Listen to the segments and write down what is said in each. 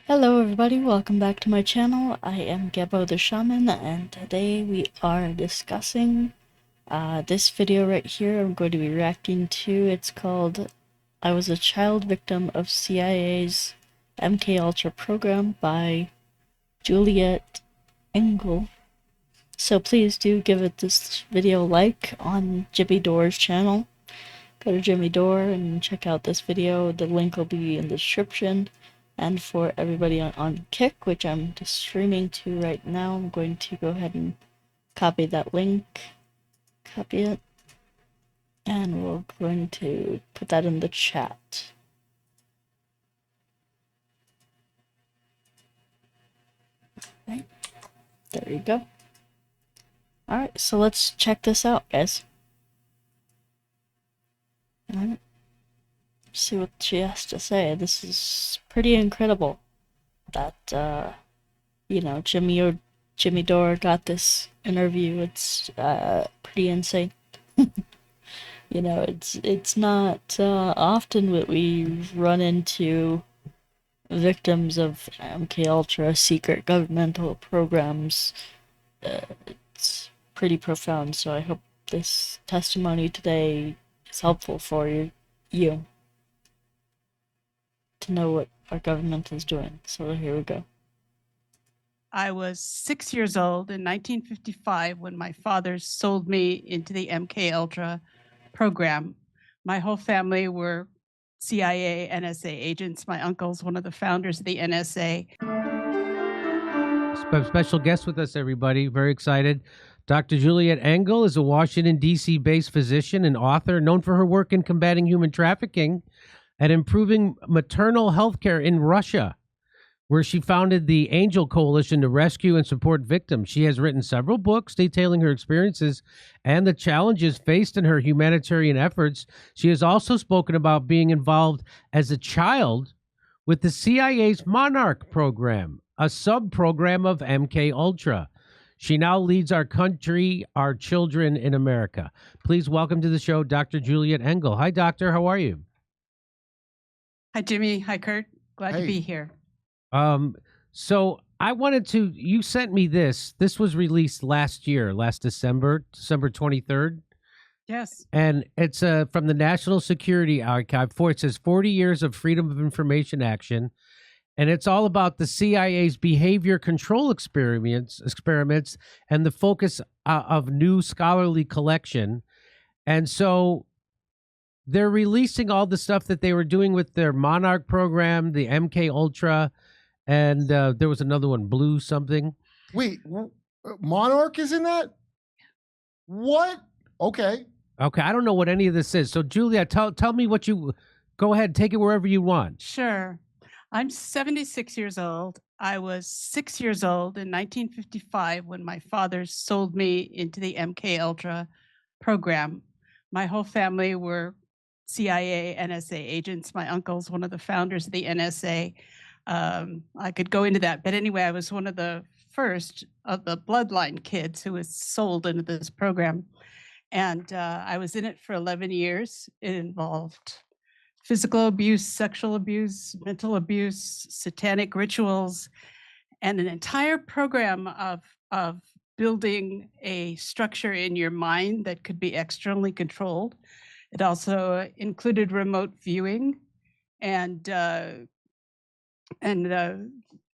Hello everybody, welcome back to my channel. I am Gebo the Shaman, and today we are discussing this video right here. I'm going to be reacting to. It's called I Was a Child Victim of CIA's MKUltra program by Juliette Engel. So please do give this video a like on Jimmy Dore's channel. Go to Jimmy Dore and check out this video. The link will be in the description. And for everybody on Kick, which I'm just streaming to right now, I'm going to go ahead and copy that link, copy it, and we're going to put that in the chat. Right, there you go. Alright, so let's check this out, guys. Alright, see what she has to say. This is pretty incredible that, you know, Jimmy Dore got this interview. It's pretty insane. You know, it's not often that we run into victims of MKUltra secret governmental programs. It's pretty profound, so I hope this testimony today is helpful for you to know what our government is doing. So here we go. I was 6 years old in 1955 when my father sold me into the MKUltra program. My whole family were CIA, NSA agents. My uncle's one of the founders of the NSA. Special guest with us, everybody. Very excited. Dr. Juliette Engel is a Washington, D.C. based physician and author known for her work in combating human trafficking and improving maternal health care in Russia, where she founded the Angel Coalition to rescue and support victims. She has written several books detailing her experiences and the challenges faced in her humanitarian efforts. She has also spoken about being involved as a child with the CIA's Monarch program, a sub-program of MKUltra. She now leads our country, our children in America. Please welcome to the show, Dr. Juliette Engel. Hi, doctor. How are you? Hi, Jimmy. Hi, Kurt. Glad to be here. So I wanted to, you sent me this. This was released last December 23rd. Yes. And it's from the National Security Archive. It says 40 years of Freedom of Information Action. And it's all about the CIA's behavior control experiments and the focus of new scholarly collection. And so they're releasing all the stuff that they were doing with their Monarch program, the MKUltra, and there was another one, Blue something. Wait, Monarch is in that? What? Okay. Okay, I don't know what any of this is. So, Julia, tell me what you... Go ahead, take it wherever you want. Sure. I'm 76 years old. I was 6 years old in 1955 when my father sold me into the MKUltra program. My whole family were CIA, NSA agents. My uncle's one of the founders of the NSA. I could go into that, but anyway, I was one of the first of the bloodline kids who was sold into this program. And I was in it for 11 years. It involved physical abuse, sexual abuse, mental abuse, satanic rituals, and an entire program of building a structure in your mind that could be externally controlled. It also included remote viewing, and I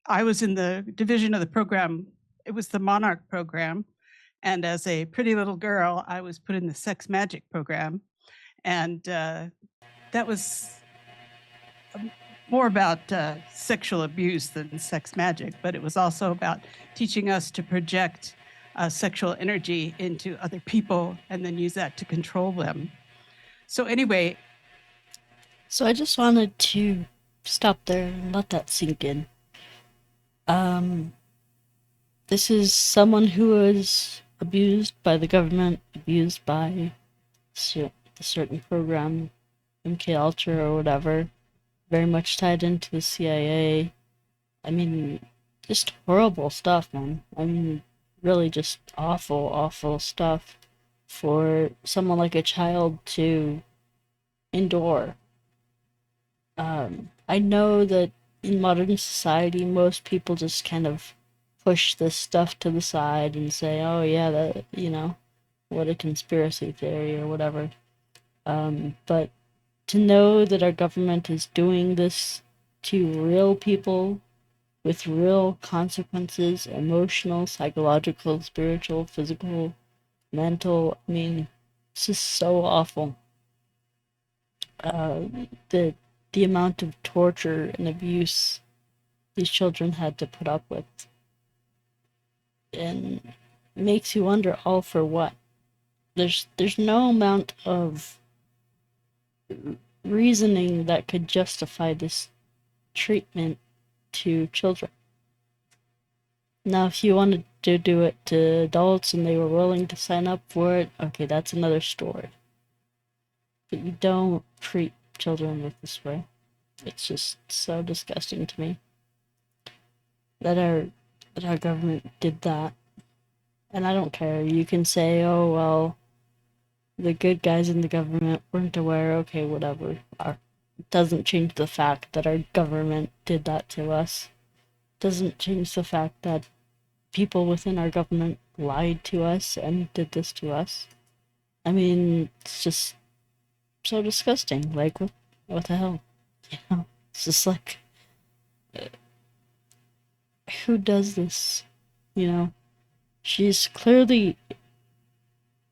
was in the division of the program. It was the Monarch program. And as a pretty little girl, I was put in the sex magic program. And that was more about sexual abuse than sex magic, but it was also about teaching us to project sexual energy into other people and then use that to control them. So anyway. So I just wanted to stop there and let that sink in. This is someone who was abused by the government, abused by the certain program, MKUltra or whatever, very much tied into the CIA. I mean, just horrible stuff, man. I mean, really just awful, awful stuff for someone like a child to endure. I know that in modern society, most people just kind of push this stuff to the side and say, oh yeah, that, you know, what a conspiracy theory or whatever. But to know that our government is doing this to real people with real consequences, emotional, psychological, spiritual, physical, mental, I mean, it's just so awful. The amount of torture and abuse these children had to put up with, and makes you wonder, all for what? There's no amount of reasoning that could justify this treatment to children. Now, if you wanted to do it to adults and they were willing to sign up for it, okay, that's another story. But you don't treat children with this way. It's just so disgusting to me that our government did that. And I don't care. You can say, oh, well, the good guys in the government weren't aware. Okay, whatever. It doesn't change the fact that our government did that to us. Doesn't change the fact that people within our government lied to us and did this to us. I mean, it's just so disgusting. Like, what the hell? You know, it's just like, who does this? You know, she's clearly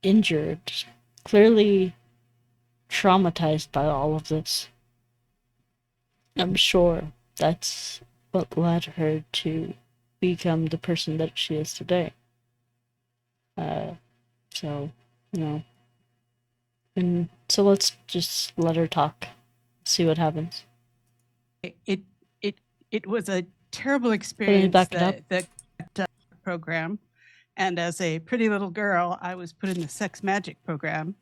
injured, clearly traumatized by all of this. I'm sure that's what led her to become the person that she is today. So, you know, and so let's just let her talk, see what happens. It was a terrible experience, back it up? that program. And as a pretty little girl, I was put in the sex Magick program.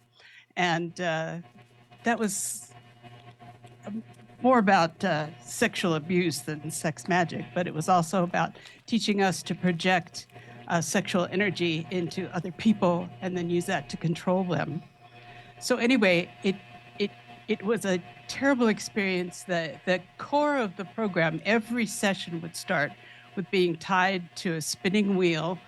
And that was more about sexual abuse than sex magic, but it was also about teaching us to project sexual energy into other people and then use that to control them. So anyway, it was a terrible experience. The core of the program, every session would start with being tied to a spinning wheel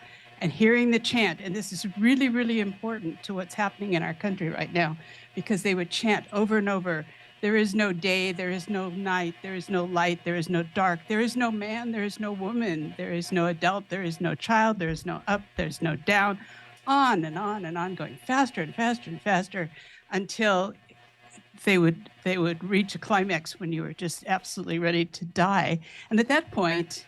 and hearing the chant. And this is really, really important to what's happening in our country right now, because they would chant over and over, there is no day, there is no night, there is no light, there is no dark, there is no man, there is no woman, there is no adult, there is no child, there is no up, there's no down, on and on and on, going faster and faster and faster until they would reach a climax when you were just absolutely ready to die. And at that point,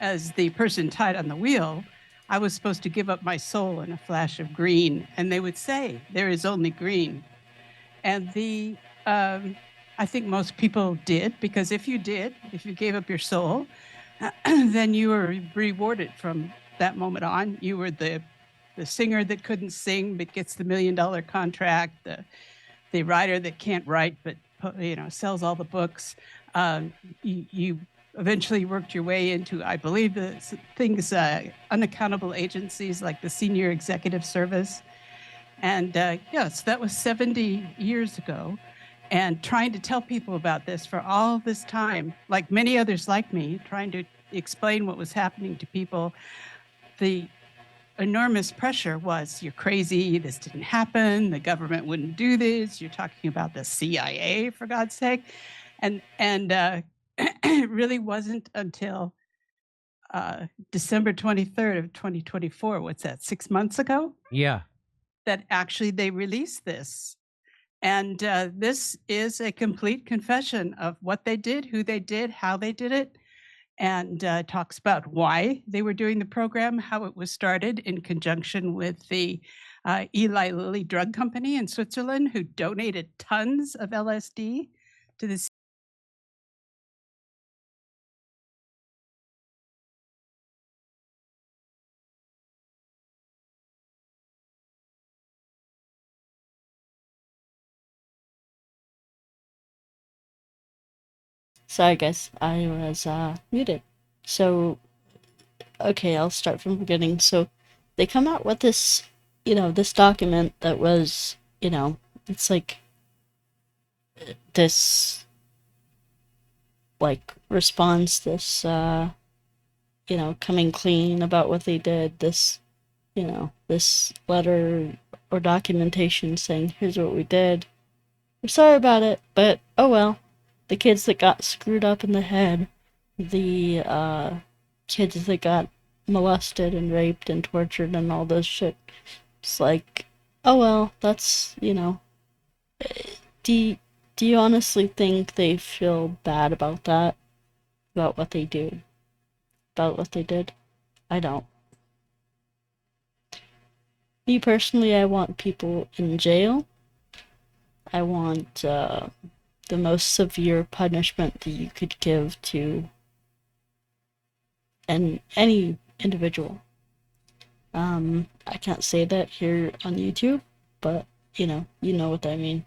as the person tied on the wheel, I was supposed to give up my soul in a flash of green. And they would say, there is only green. And I think most people did, because if you gave up your soul, then you were rewarded from that moment on. You were the singer that couldn't sing but gets the $1 million contract, the writer that can't write but sells all the books. You eventually worked your way into, I believe, the things, unaccountable agencies like the Senior Executive Service. And yes, that was 70 years ago. And trying to tell people about this for all this time, like many others like me, trying to explain what was happening to people, the enormous pressure was, you're crazy, this didn't happen, the government wouldn't do this, you're talking about the CIA, for God's sake. And it really wasn't until December 23rd of 2024, what's that, 6 months ago? Yeah. That actually they released this. And this is a complete confession of what they did, who they did, how they did it, and talks about why they were doing the program, how it was started in conjunction with the Eli Lilly drug company in Switzerland, who donated tons of LSD to this. Sorry guys, I was muted. So, okay, I'll start from the beginning. So, they come out with this, this document that was, it's like this like response, this you know, coming clean about what they did, this, you know, this letter or documentation saying, here's what we did. We're sorry about it, but oh well. The kids that got screwed up in the head, the kids that got molested and raped and tortured and all this shit. It's like, oh well, that's, you know. Do you honestly think they feel bad about that? About what they do? About what they did? I don't. Me personally, I want people in jail. I want the most severe punishment that you could give to any individual. I can't say that here on YouTube, but you know what I mean.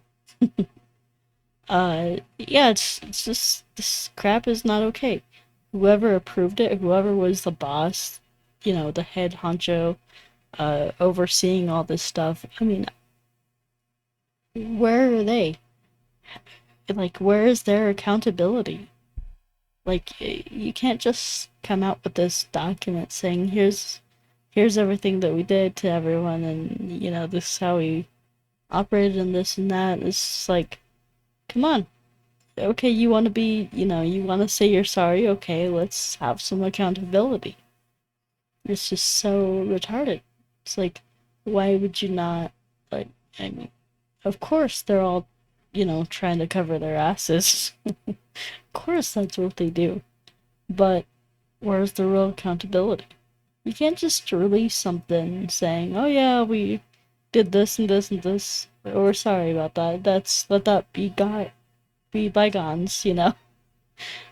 Yeah, it's just, this crap is not okay. Whoever approved it, whoever was the boss, you know, the head honcho, overseeing all this stuff. I mean, where are they? Like, where is their accountability? Like, you can't just come out with this document saying, here's everything that we did to everyone, and, you know, this is how we operated and this and that. It's just like, come on. Okay, you want to be, you know, you want to say you're sorry. Okay, let's have some accountability. It's just so retarded. It's like, why would you not, like, I mean, of course they're all, you know, trying to cover their asses. Of course that's what they do. But where's the real accountability? You can't just release something saying, oh yeah, we did this and this and this. We're sorry about that. Let that be bygones, you know?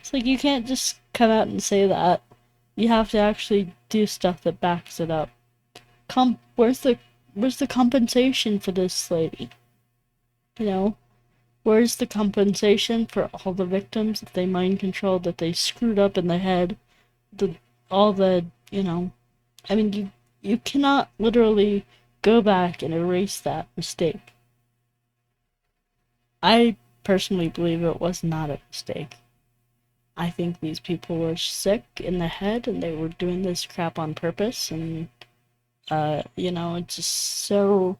It's like, you can't just come out and say that. You have to actually do stuff that backs it up. Where's the compensation for this lady? You know? Where's the compensation for all the victims that they mind controlled, that they screwed up in the head? All the, you know, I mean, you cannot literally go back and erase that mistake. I personally believe it was not a mistake. I think these people were sick in the head and they were doing this crap on purpose, and you know, it's just so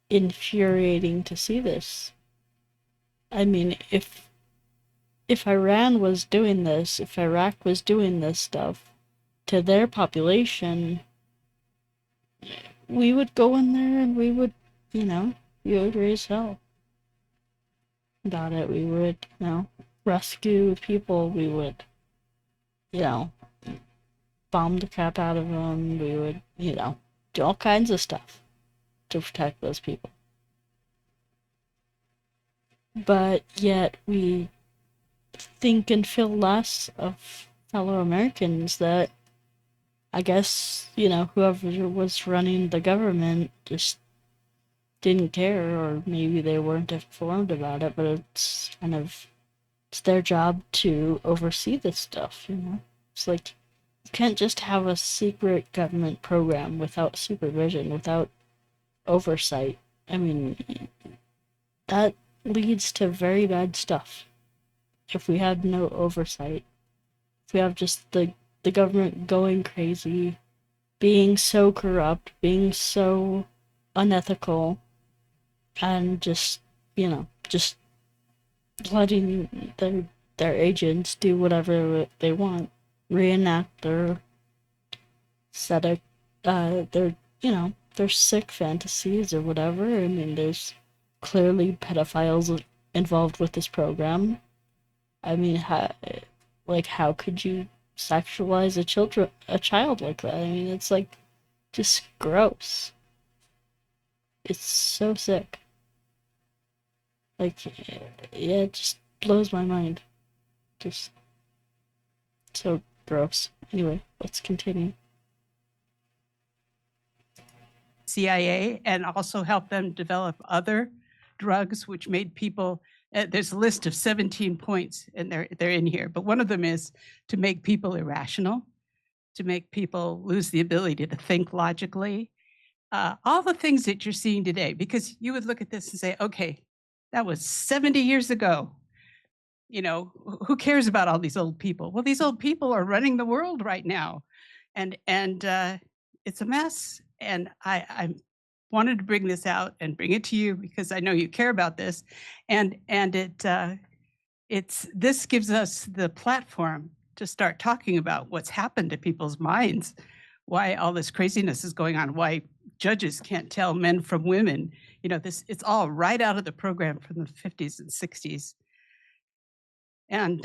infuriating to see this. I mean, if Iran was doing this, if Iraq was doing this stuff to their population, we would go in there and we would, you know, we would raise hell about it. We would, you know, rescue people. We would, you know, bomb the crap out of them. We would, you know, do all kinds of stuff to protect those people. But yet we think and feel less of fellow Americans that, I guess, you know, whoever was running the government just didn't care, or maybe they weren't informed about it, but it's kind of, it's their job to oversee this stuff, you know? It's like, you can't just have a secret government program without supervision, without oversight. I mean, that leads to very bad stuff. If we had no oversight, if we have just the government going crazy, being so corrupt, being so unethical, and just, you know, just letting their agents do whatever they want, reenact their their, you know, their sick fantasies or whatever. I mean, there's clearly pedophiles involved with this program. I mean, how could you sexualize a child like that? I mean, it's like just gross. It's so sick. Like, yeah, it just blows my mind. Just so gross. Anyway, let's continue. CIA, and also help them develop other drugs, which made people, there's a list of 17 points, and they're in here, but one of them is to make people irrational, to make people lose the ability to think logically. All the things that you're seeing today, because you would look at this and say, okay, that was 70 years ago. who cares about all these old people? Well, these old people are running the world right now, and it's a mess. And I wanted to bring this out and bring it to you because I know you care about this, and this gives us the platform to start talking about what's happened to people's minds, why all this craziness is going on, why judges can't tell men from women. It's all right out of the program from the 50s and 60s. And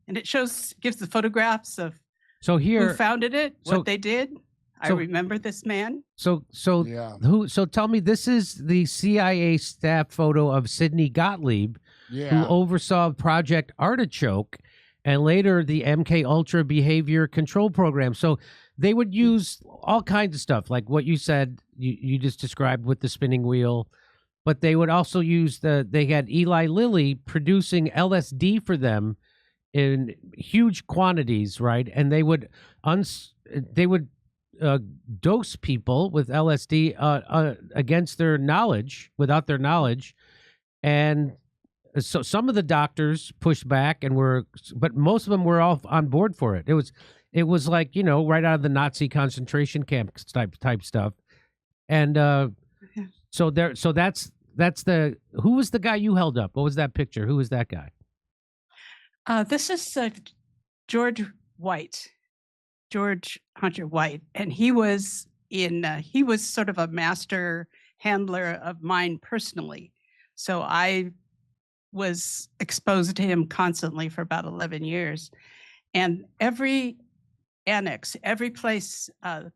it gives the photographs of who founded it, what they did. I remember this man. So Yeah. So tell me, this is the CIA staff photo of Sidney Gottlieb, Yeah. who oversaw Project Artichoke and later the MKUltra behavior control program. So they would use all kinds of stuff, like what you said, you just described with the spinning wheel, but they would also use they had Eli Lilly producing LSD for them in huge quantities, right? And they would dose people with LSD against their knowledge, without their knowledge. And so some of the doctors pushed back but most of them were all on board for it. It was like, right out of the Nazi concentration camp type stuff. And so that's who was the guy you held up? What was that picture? Who was that guy? This is George Hunter White, and he was sort of a master handler of mine personally. So I was exposed to him constantly for about 11 years. And every annex, every place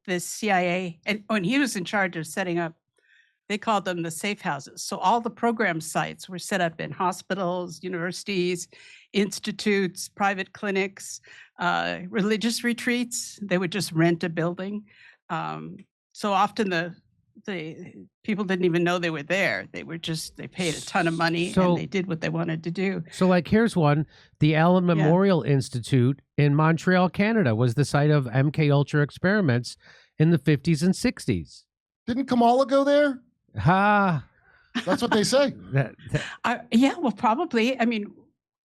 the CIA, and when he was in charge of setting up, they called them the safe houses. So all the program sites were set up in hospitals, universities, institutes, private clinics, religious retreats. They would just rent a building. So often the people didn't even know they were there. They paid a ton of money and they did what they wanted to do. So like, here's one. The Allen Memorial Institute in Montreal, Canada was the site of MKUltra experiments in the 50s and 60s. Didn't Kamala go there? Ha! That's what they say. Yeah, well, probably. I mean,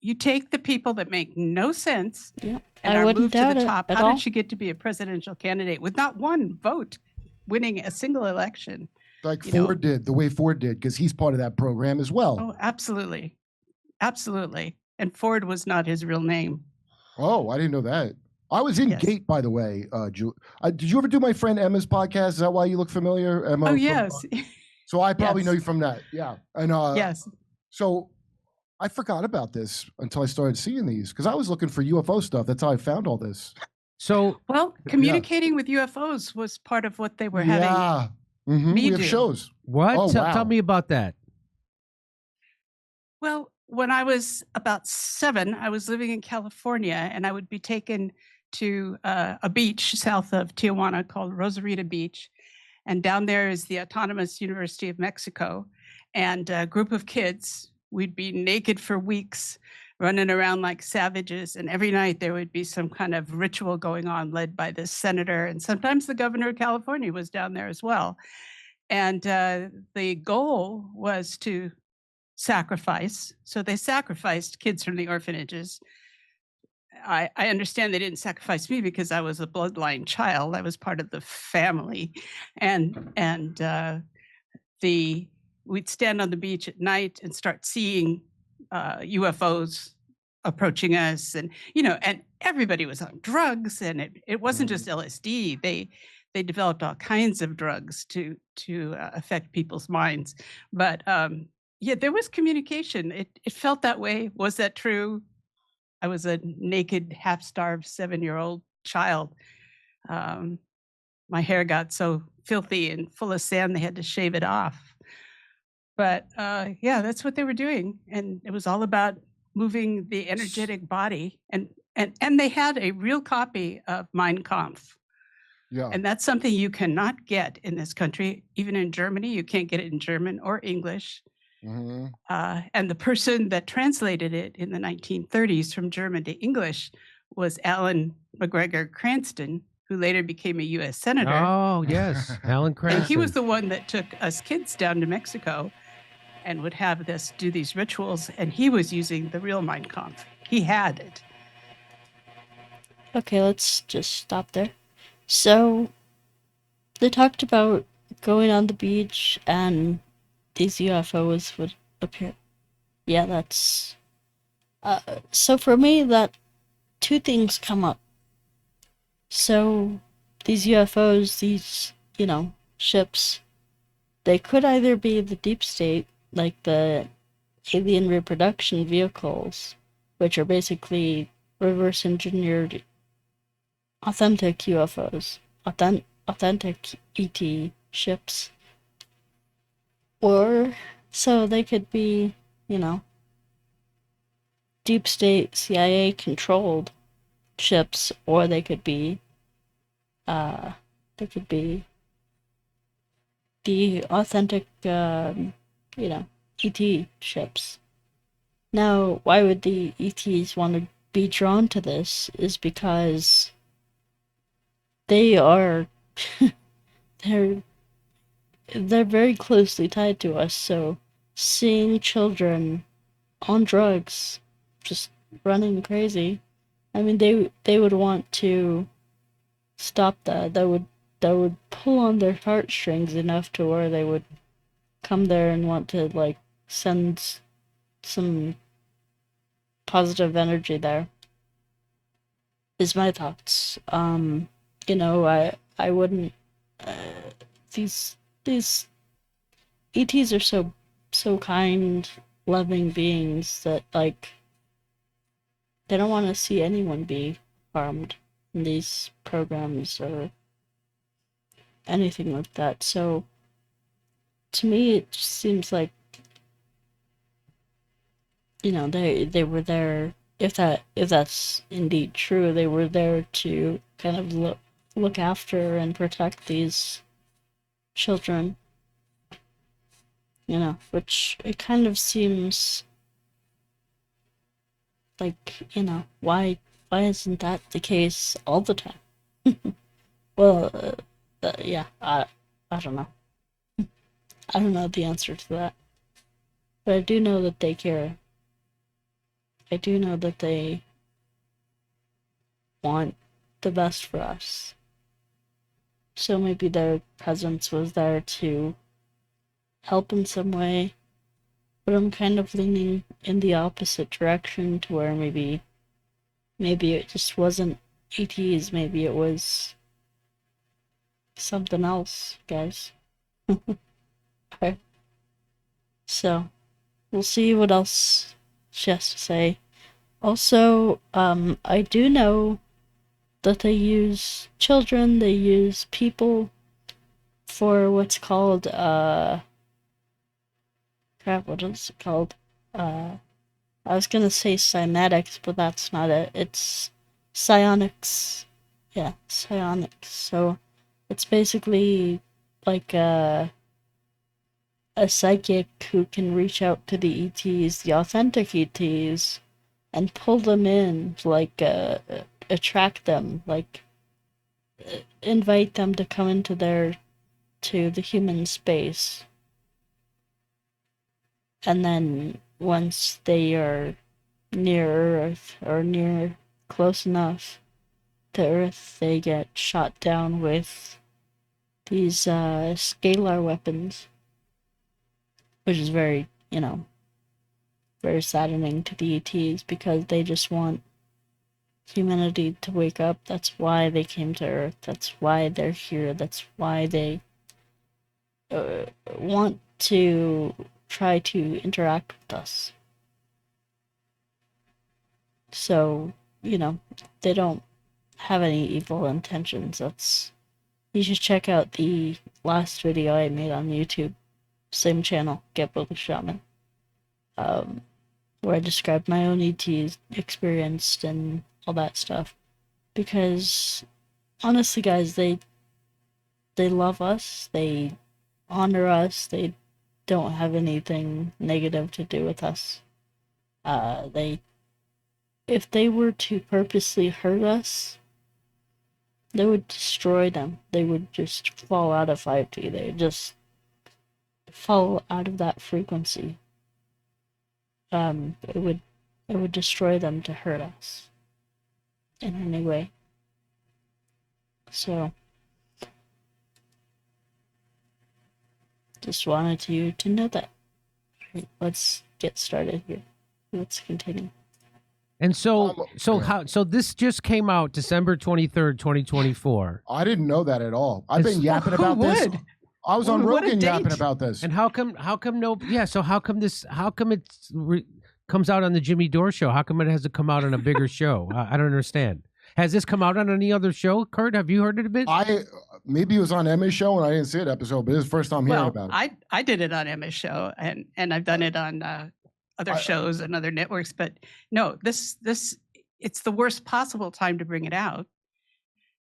you take the people that make no sense and are moved to the top. How did she get to be a presidential candidate with not one vote, winning a single election? Like Ford did, the way Ford did, because he's part of that program as well. Oh, absolutely. Absolutely. And Ford was not his real name. Oh, I didn't know that. I was in Gate, by the way. Did you ever do my friend Emma's podcast? Is that why you look familiar, Emma? Oh, yes. So I probably know you from that. Yeah. And yes. So I forgot about this until I started seeing these because I was looking for UFO stuff. That's how I found all this. So, well, communicating with UFOs was part of what they were having. Yeah. We have shows. What? Oh, wow. Tell me about that. Well, when I was about 7, I was living in California, and I would be taken to a beach south of Tijuana called Rosarita Beach. And down there is the Autonomous University of Mexico. And a group of kids, we'd be naked for weeks, running around like savages. And every night there would be some kind of ritual going on led by this senator. And sometimes the governor of California was down there as well. And the goal was to sacrifice. So they sacrificed kids from the orphanages. I understand they didn't sacrifice me because I was a bloodline child. I was part of the family. And we'd stand on the beach at night and start seeing UFOs approaching us. And, and everybody was on drugs, and it wasn't just LSD. They developed all kinds of drugs to affect people's minds. But there was communication. It felt that way. Was that true? I was a naked, half-starved 7-year-old child. My hair got so filthy and full of sand, they had to shave it off. But that's what they were doing. And it was all about moving the energetic body. And they had a real copy of Mein Kampf. Yeah. And that's something you cannot get in this country. Even in Germany, you can't get it in German or English. Mm-hmm. And the person that translated it in the 1930s from German to English was Alan McGregor Cranston, who later became a U.S. Senator. Oh, yes, Alan Cranston. And he was the one that took us kids down to Mexico and would have this do these rituals, and he was using the real Mein Kampf. He had it. Okay, let's just stop there. So, they talked about going on the beach and these UFOs would appear. Yeah, that's... so for me, that two things come up. So, these UFOs, these, ships, they could either be the deep state, like the alien reproduction vehicles, which are basically reverse engineered authentic UFOs, authentic ET ships. Or, so they could be, deep state CIA controlled ships, or they could be the authentic, ET ships. Now, why would the ETs want to be drawn to this is because they are, they're very closely tied to us, so seeing children on drugs, just running crazy, I mean, they would want to stop that. That would pull on their heartstrings enough to where they would come there and want to, like, send some positive energy there, is my thoughts. I wouldn't, these ETs are so kind, loving beings that, like, they don't want to see anyone be harmed in these programs or anything like that. So to me, it just seems like, they were there. If that's indeed true, they were there to kind of look after and protect these children. Which it kind of seems like, why isn't that the case all the time? Well, yeah, I don't know. I don't know the answer to that. But I do know that they care. I do know that they want the best for us. So maybe their presence was there to help in some way. But I'm kind of leaning in the opposite direction to where maybe it just wasn't ETs, maybe it was something else, guys. Okay. So, we'll see what else she has to say. Also, I do know that they use children, they use people for what's called, crap, what is it called? I was gonna say cymatics, but that's not it. It's psionics. Yeah, psionics. So, it's basically like a psychic who can reach out to the ETs, the authentic ETs, and pull them in, like, attract them, like, invite them to come into to the human space. And then once they are near Earth, or close enough to Earth, they get shot down with these scalar weapons, which is very, very saddening to the ETs, because they just want humanity to wake up. That's why they came to Earth. That's why they're here. That's why they want to try to interact with us. So, they don't have any evil intentions. You should check out the last video I made on YouTube, same channel, Gebo the Shaman, where I described my own ET experience and all that stuff. Because honestly, guys, they love us, they honor us, they don't have anything negative to do with us. If they were to purposely hurt us, they would destroy them. They would just fall out of 5G. They would just fall out of that frequency, it would destroy them to hurt us in any way. So just wanted you to know that. Right, let's get started here. Let's continue. And so this just came out December 23rd, 2024. I didn't know that at all. I've been yapping about this. I was on Rogan yapping about this. And how come no? Yeah. So how come it comes out on the Jimmy Dore show? How come it hasn't come out on a bigger show? I don't understand. Has this come out on any other show? Kurt, have you heard it a bit? Maybe it was on Emma's show and I didn't see it episode, but it's the first time hearing about it. I did it on Emma's show and I've done it on other shows and other networks, but no, this it's the worst possible time to bring it out.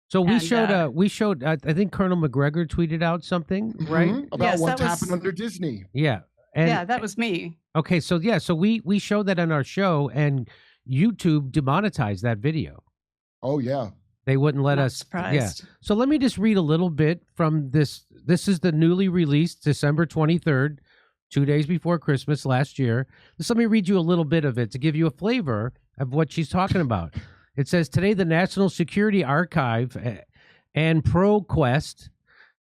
So we showed. I think Colonel McGregor tweeted out something, right? Mm-hmm. About what's happened under Disney. Yeah. That was me. Okay, so we showed that on our show, and YouTube demonetized that video. Oh yeah. They wouldn't let us. Surprised. Yeah. So let me just read a little bit from this. This is the newly released December 23rd, 2 days before Christmas last year. Just let me read you a little bit of it to give you a flavor of what she's talking about. It says, today the National Security Archive and ProQuest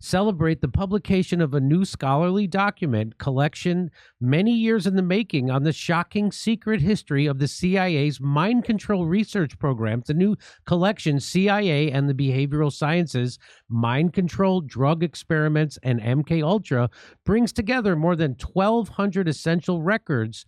celebrate the publication of a new scholarly document collection many years in the making on the shocking secret history of the CIA's mind control research programs. The new collection, CIA and the Behavioral Sciences, Mind Control, Drug Experiments, and MKUltra, brings together more than 1,200 essential records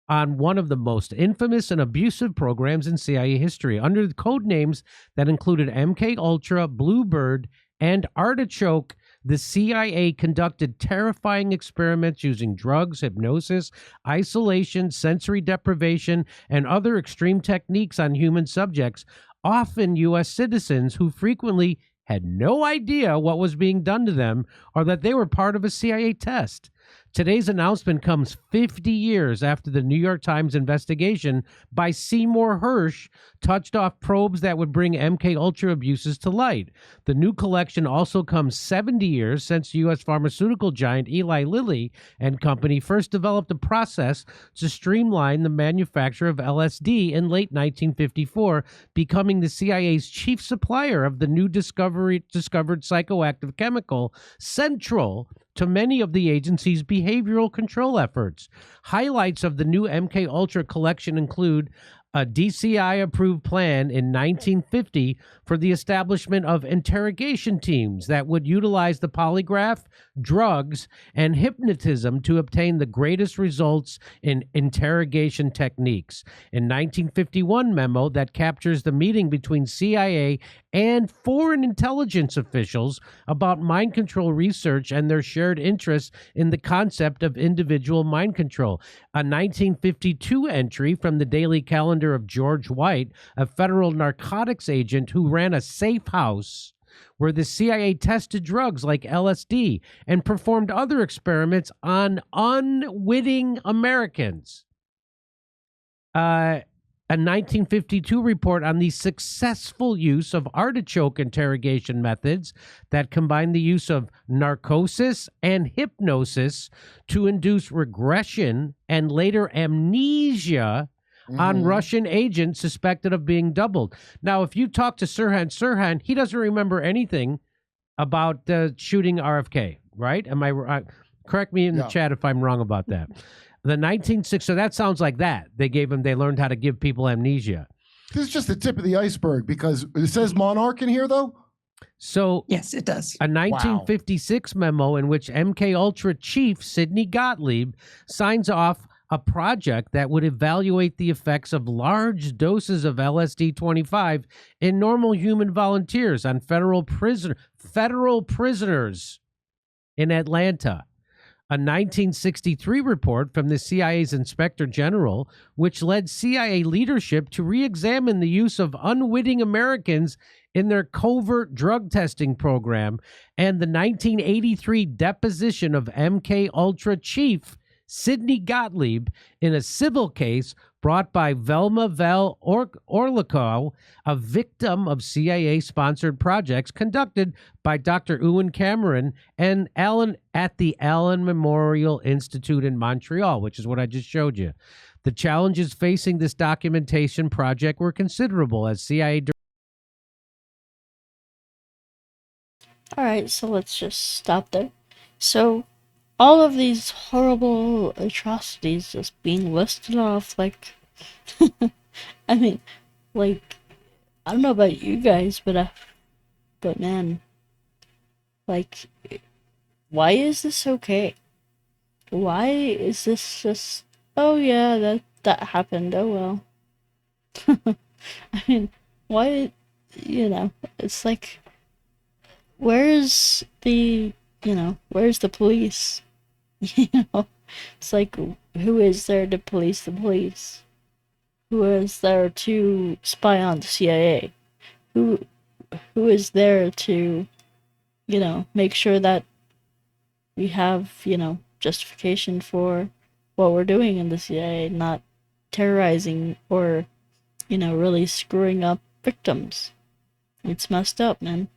on one of the most infamous and abusive programs in CIA history, under the code names that included MKUltra, Bluebird, and Artichoke. The CIA conducted terrifying experiments using drugs, hypnosis, isolation, sensory deprivation, and other extreme techniques on human subjects, often U.S. citizens who frequently had no idea what was being done to them or that they were part of a CIA test. Today's announcement comes 50 years after the New York Times investigation by Seymour Hersh touched off probes that would bring MKUltra abuses to light. The new collection also comes 70 years since U.S. pharmaceutical giant Eli Lilly and Company first developed a process to streamline the manufacture of LSD in late 1954, becoming the CIA's chief supplier of the new discovered psychoactive chemical, central to many of the agency's behavioral control efforts. Highlights of the new MKUltra collection include a DCI-approved plan in 1950 for the establishment of interrogation teams that would utilize the polygraph, drugs, and hypnotism to obtain the greatest results in interrogation techniques. In 1951 memo that captures the meeting between CIA and foreign intelligence officials about mind control research and their shared interest in the concept of individual mind control. A 1952 entry from the daily calendar of George White, a federal narcotics agent who ran a safe house where the CIA tested drugs like LSD and performed other experiments on unwitting Americans. A 1952 report on the successful use of artichoke interrogation methods that combine the use of narcosis and hypnosis to induce regression and later amnesia on Russian agents suspected of being doubled. Now, if you talk to Sirhan, he doesn't remember anything about shooting RFK, right? Am I right? Correct me in the chat if I'm wrong about that. The 1960s, so that sounds like that. They learned how to give people amnesia. This is just the tip of the iceberg because it says monarch in here, though. So yes, it does. A 1956 memo in which MKUltra chief Sidney Gottlieb signs off a project that would evaluate the effects of large doses of LSD-25 in normal human volunteers on federal prisoners in Atlanta. A 1963 report from the CIA's Inspector General, which led CIA leadership to re-examine the use of unwitting Americans in their covert drug testing program, and the 1983 deposition of MKUltra chief Sidney Gottlieb in a civil case brought by Velma Orlico, a victim of CIA-sponsored projects conducted by Dr. Ewan Cameron and Allen at the Allen Memorial Institute in Montreal, which is what I just showed you. The challenges facing this documentation project were considerable as CIA. All right, so let's just stop there. So, all of these horrible atrocities just being listed off, like, I mean, like, I don't know about you guys, but man, like, why is this okay? Why is this just, oh yeah, that happened, oh well. I mean, why, it's like, where's the police? It's like, who is there to police the police? Who is there to spy on the CIA? Who is there to, make sure that we have, justification for what we're doing in the CIA, not terrorizing or, really screwing up victims. It's messed up, man.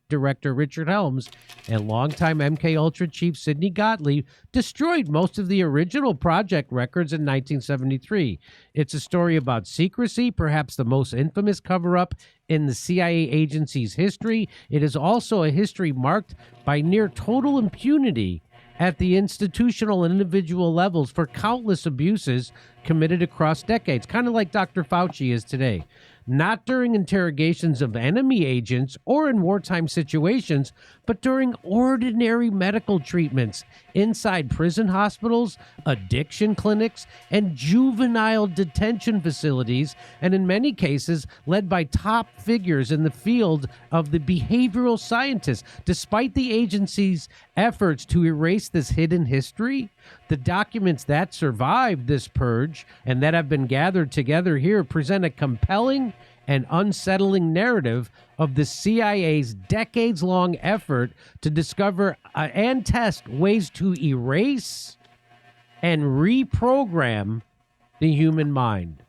Director Richard Helms and longtime MKUltra chief Sidney Gottlieb destroyed most of the original project records in 1973. It's a story about secrecy, perhaps the most infamous cover-up in the CIA agency's history. It is also a history marked by near total impunity at the institutional and individual levels for countless abuses committed across decades, kind of like Dr. Fauci is today. Not during interrogations of enemy agents or in wartime situations, but during ordinary medical treatments inside prison hospitals, addiction clinics, and juvenile detention facilities, and in many cases led by top figures in the field of the behavioral scientists. Despite the agency's efforts to erase this hidden history, the documents that survived this purge and that have been gathered together here present a compelling and unsettling narrative of the CIA's decades-long effort to discover and test ways to erase and reprogram the human mind.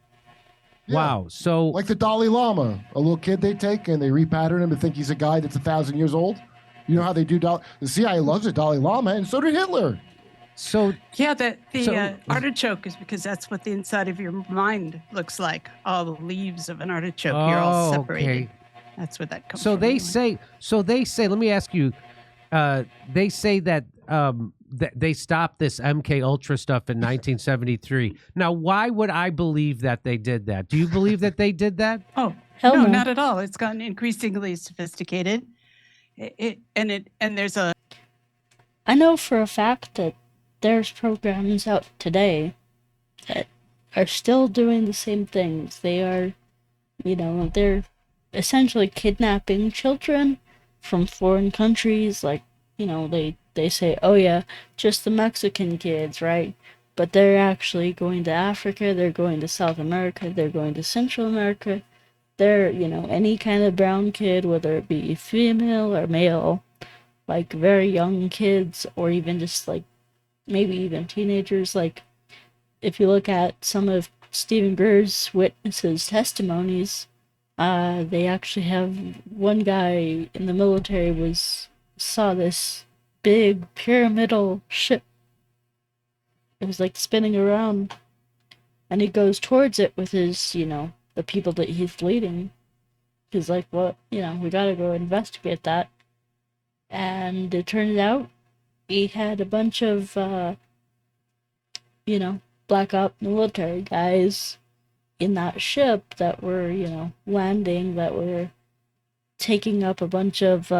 Yeah. Wow. So, like the Dalai Lama, a little kid they take and they repattern him to think he's a guy that's 1,000 years old. You know how they do? The CIA loves the Dalai Lama, and so did Hitler. So yeah, the artichoke is because that's what the inside of your mind looks like. All the leaves of an artichoke, you're all separated. Okay. That's where that comes from. So they say. Let me ask you. They say that they stopped this MKUltra stuff in 1973. Now, why would I believe that they did that? Do you believe that they did that? Oh, hell no, not at all. It's gotten increasingly sophisticated. And there's a. I know for a fact that there's programs out today that are still doing the same things. They are, they're essentially kidnapping children from foreign countries. Like, they say, oh yeah, just the Mexican kids, right? But they're actually going to Africa, they're going to South America, they're going to Central America. They're, any kind of brown kid, whether it be female or male, like very young kids, or even just like maybe even teenagers. Like, if you look at some of Stephen Greer's witnesses' testimonies, they actually have one guy in the military saw this big pyramidal ship. It was like spinning around, and he goes towards it with his, the people that he's leading. He's like, well, we gotta go investigate that. And it turned out he had a bunch of, black op military guys in that ship that were, landing, that were taking up a bunch of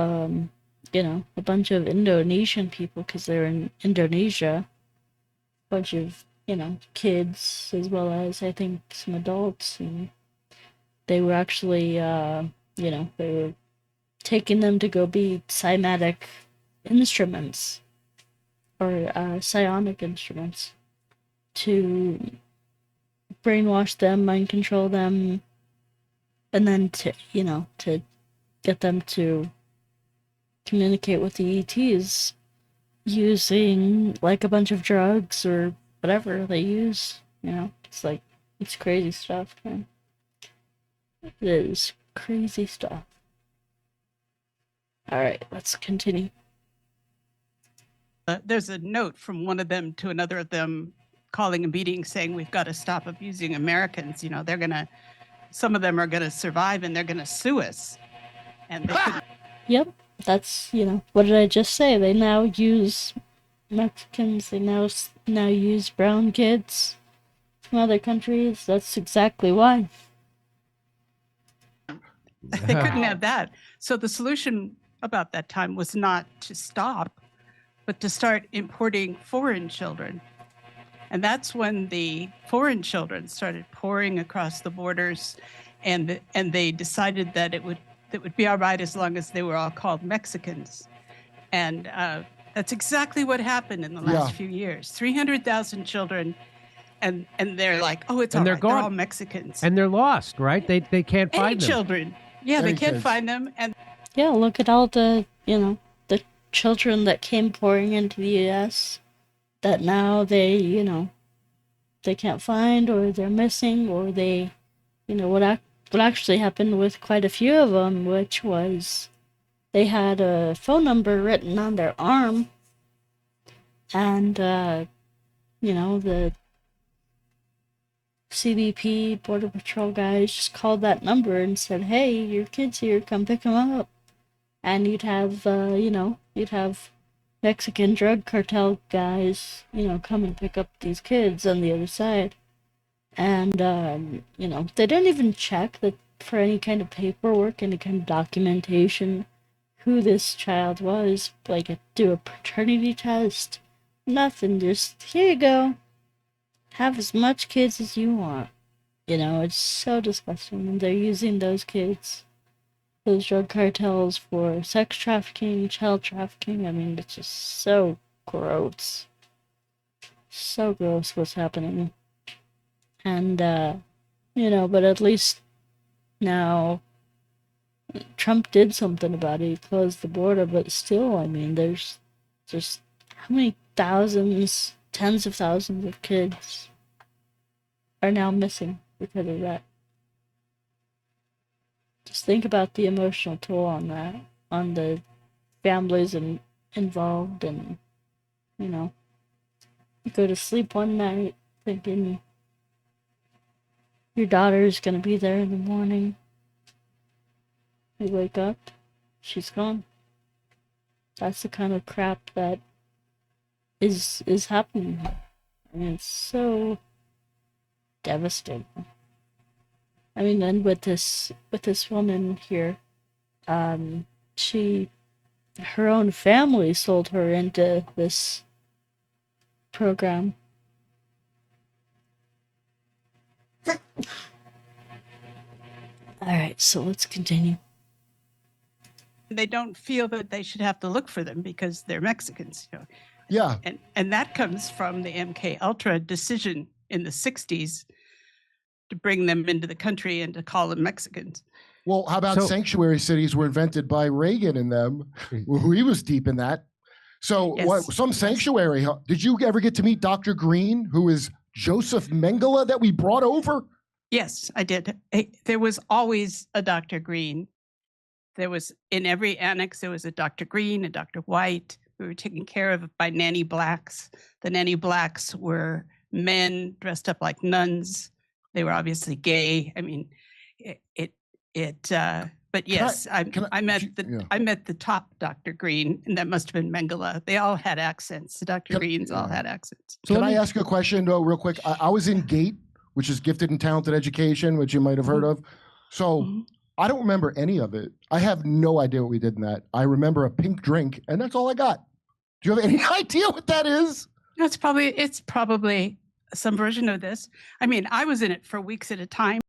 Indonesian people because they're in Indonesia. A bunch of, kids, as well as, I think, some adults. And they were actually, they were taking them to go be cymatic instruments, or psionic instruments, to brainwash them, mind control them, and then to get them to communicate with the ETs using like a bunch of drugs or whatever they use, It's like, it's crazy stuff, man. It is crazy stuff. Alright, let's continue. There's a note from one of them to another of them calling a meeting saying we've got to stop abusing Americans. You know, some of them are gonna survive and they're gonna sue us. And they couldn't. Yep, that's, what did I just say? They now use Mexicans, they now use brown kids from other countries. That's exactly why. They couldn't have that. So the solution about that time was not to stop, but to start importing foreign children. And that's when the foreign children started pouring across the borders, and they decided that it would be all right as long as they were all called Mexicans. And that's exactly what happened in the last few years. 300,000 children, and they're like, oh, it's all right. They're all Mexicans. And they're lost, right? They can't find them. Children. Yeah, they can't find them. And yeah, look at all the, the children that came pouring into the U.S. that now they, they can't find, or they're missing, or they, what actually happened with quite a few of them, which was they had a phone number written on their arm, and, the CBP, Border Patrol guys just called that number and said, hey, your kid's here, come pick him up. And you'd have, you'd have Mexican drug cartel guys, come and pick up these kids on the other side. And, they didn't even check that for any kind of paperwork, any kind of documentation, who this child was, like do a paternity test, nothing, just, here you go, have as much kids as you want. It's so disgusting, and they're using those kids, those drug cartels, for sex trafficking, child trafficking. I mean, it's just so gross. So gross what's happening. And, but at least now Trump did something about it. He closed the border, but still, I mean, there's just how many thousands, tens of thousands of kids are now missing because of that. Just think about the emotional toll on that, on the families involved, and, you go to sleep one night thinking your daughter's gonna be there in the morning. You wake up, she's gone. That's the kind of crap that is happening. I mean, it's so devastating. I mean, then with this woman here, her own family sold her into this program. Alright, so let's continue. They don't feel that they should have to look for them because they're Mexicans. Yeah. And that comes from the MKUltra decision in the 60s to bring them into the country and to call them Mexicans. Well, how about sanctuary cities were invented by Reagan and them? He was deep in that. So some sanctuary, did you ever get to meet Dr. Green, who is Joseph Mengele that we brought over? Yes, I did. There was always a Dr. Green. There was, in every annex, there was a Dr. Green, a Dr. White. We were taken care of by nanny blacks. The nanny blacks were men dressed up like nuns. They were obviously gay. I mean, but yes, I met the top Dr. Green, and that must have been Mengele. They all had accents. The Dr. Greens all had accents. So can I ask you a question, though, real quick? I was in GATE, which is Gifted and Talented Education, which you might have heard of. So I don't remember any of it. I have no idea what we did in that. I remember a pink drink, and that's all I got. Do you have any idea what that is? It's probably some version of this. I mean, I was in it for weeks at a time.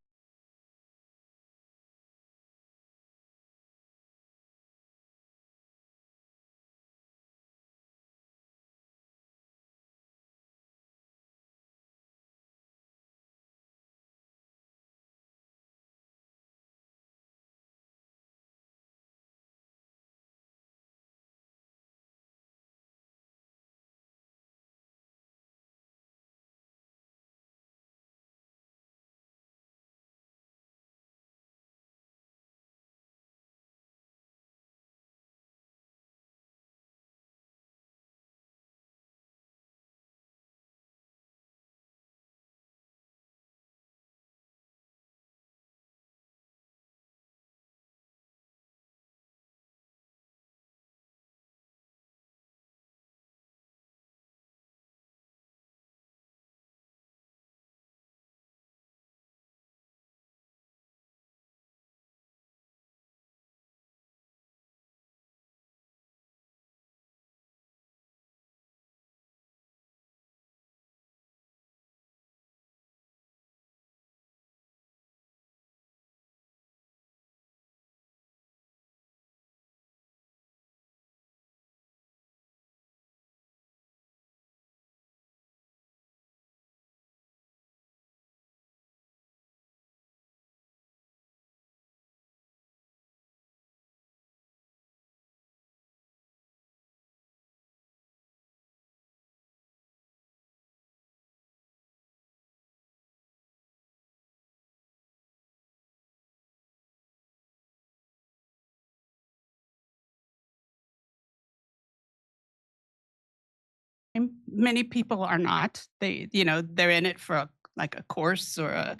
Many people are not. They're in it for like a course or a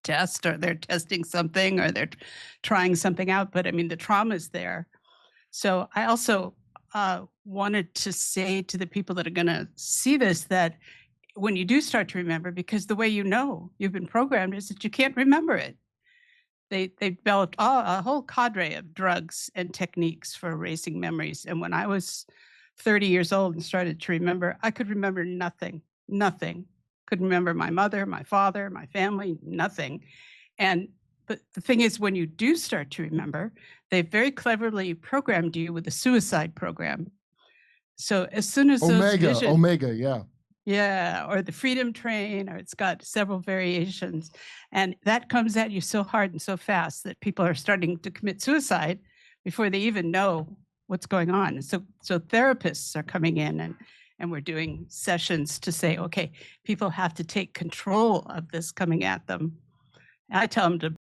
test, or they're testing something, or they're trying something out. But I mean, the trauma is there. So I also wanted to say to the people that are going to see this that when you do start to remember, because the way you've been programmed is that you can't remember it. They developed a whole cadre of drugs and techniques for erasing memories. And when I was 30 years old and started to remember, I could remember nothing. Couldn't remember my mother, my father, my family, nothing. But the thing is, when you do start to remember, they very cleverly programmed you with a suicide program. So as soon as Omega, yeah. Yeah, or the Freedom Train, or it's got several variations. And that comes at you so hard and so fast that people are starting to commit suicide before they even know what's going on. So therapists are coming in, and we're doing sessions to say, okay, people have to take control of this coming at them. And I tell them to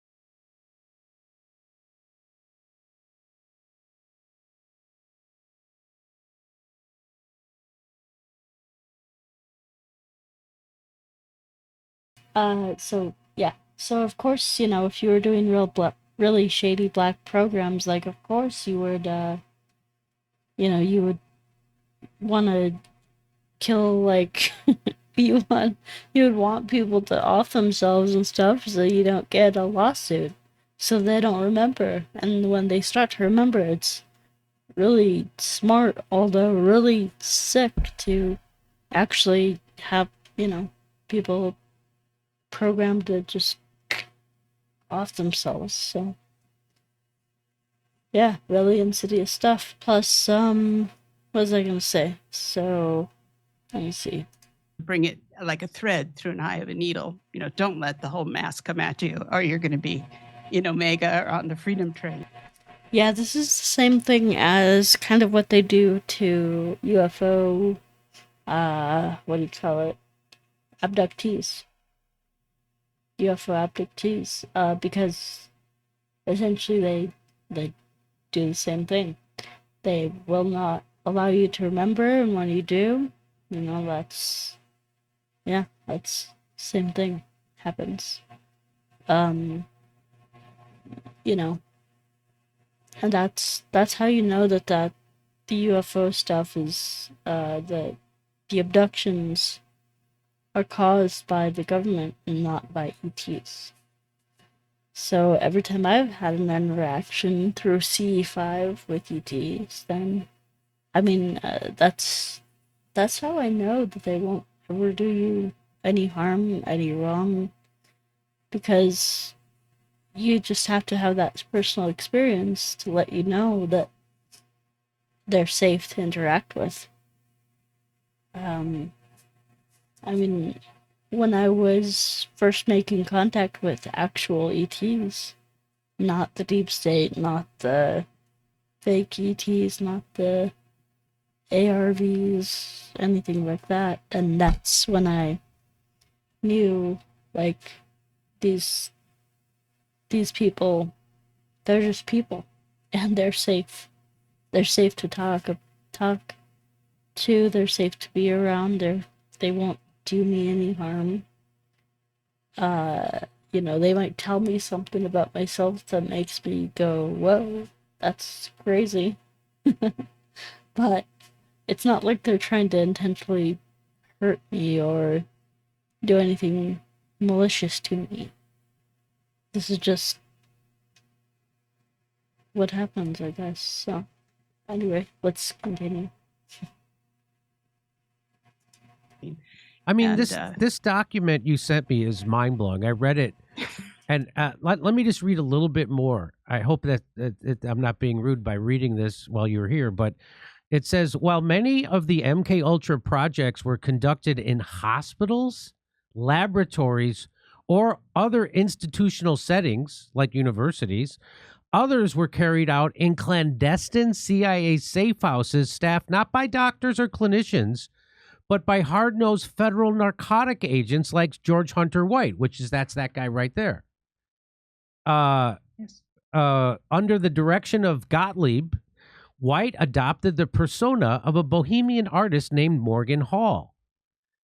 So of course, if you were doing really shady black programs, like, of course you would, you would want to kill, like, you would want people to off themselves and stuff so you don't get a lawsuit, so they don't remember. And when they start to remember, it's really smart, although really sick, to actually have, people programmed to just off themselves. So yeah, really insidious stuff. Plus, what was I gonna say? So let me see. Bring it like a thread through an eye of a needle. Don't let the whole mass come at you, or you're going to be in Omega or on the Freedom Train. Yeah, this is the same thing as kind of what they do to UFO, what do you call it? Abductees. UFO abductees, because essentially they do the same thing. They will not allow you to remember, and when you do, that's same thing happens. And that's how you know that the UFO stuff is the abductions are caused by the government and not by ETs. So every time I've had an interaction through CE5 with ETs, then that's how I know that they won't ever do you any harm, any wrong, because you just have to have that personal experience to let you know that they're safe to interact with. When I was first making contact with actual ETs, not the deep state, not the fake ETs, not the ARVs, anything like that, and that's when I knew, like, these people, they're just people, and they're safe. They're safe to talk to. They're safe to be around. They won't do me any harm. They might tell me something about myself that makes me go, whoa, that's crazy. But it's not like they're trying to intentionally hurt me or do anything malicious to me. This is just what happens, I guess. So anyway, let's continue. I mean, this document you sent me is mind-blowing. I read it, and let me just read a little bit more. I hope that I'm not being rude by reading this while you're here, but it says, while many of the MKUltra projects were conducted in hospitals, laboratories, or other institutional settings like universities, others were carried out in clandestine CIA safe houses staffed not by doctors or clinicians, but by hard-nosed federal narcotic agents like George Hunter White, that's that guy right there. Yes. Under the direction of Gottlieb, White adopted the persona of a bohemian artist named Morgan Hall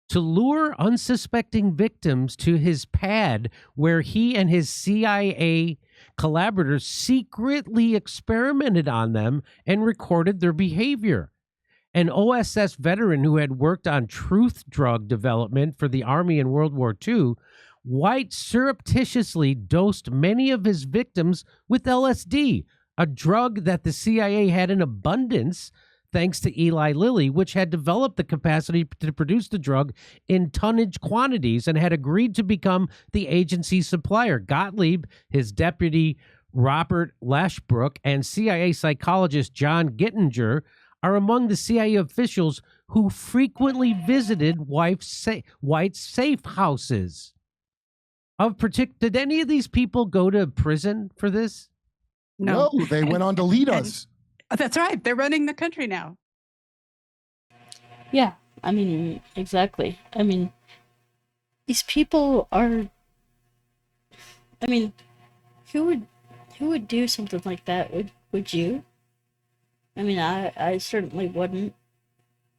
to lure unsuspecting victims to his pad, where he and his CIA collaborators secretly experimented on them and recorded their behavior. An OSS veteran who had worked on truth drug development for the Army in World War II, White surreptitiously dosed many of his victims with LSD, a drug that the CIA had in abundance thanks to Eli Lilly, which had developed the capacity to produce the drug in tonnage quantities and had agreed to become the agency's supplier. Gottlieb, his deputy Robert Lashbrook, and CIA psychologist John Gittinger are among the CIA officials who frequently visited White's safe houses. Did any of these people go to prison for this? No, they went on to lead us. That's right. They're running the country now. Yeah, I mean, exactly. I mean, these people are, I mean, who would do something like that? Would you? I mean, I certainly wouldn't.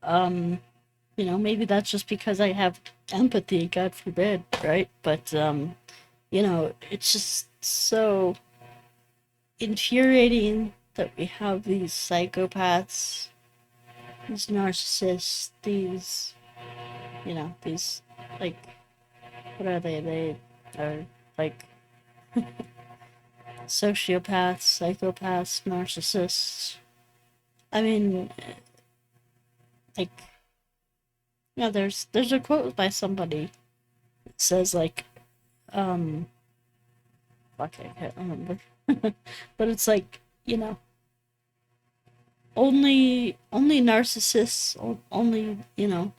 You know, maybe that's just because I have empathy, God forbid, right? But, you know, it's just so infuriating that we have these psychopaths, these narcissists, these, you know, these, like, what are they? They are, like, sociopaths, psychopaths, narcissists. I mean, like, you know, there's a quote by somebody that says, like, fuck, I can't remember. But it's like, you know, only narcissists, only, you know,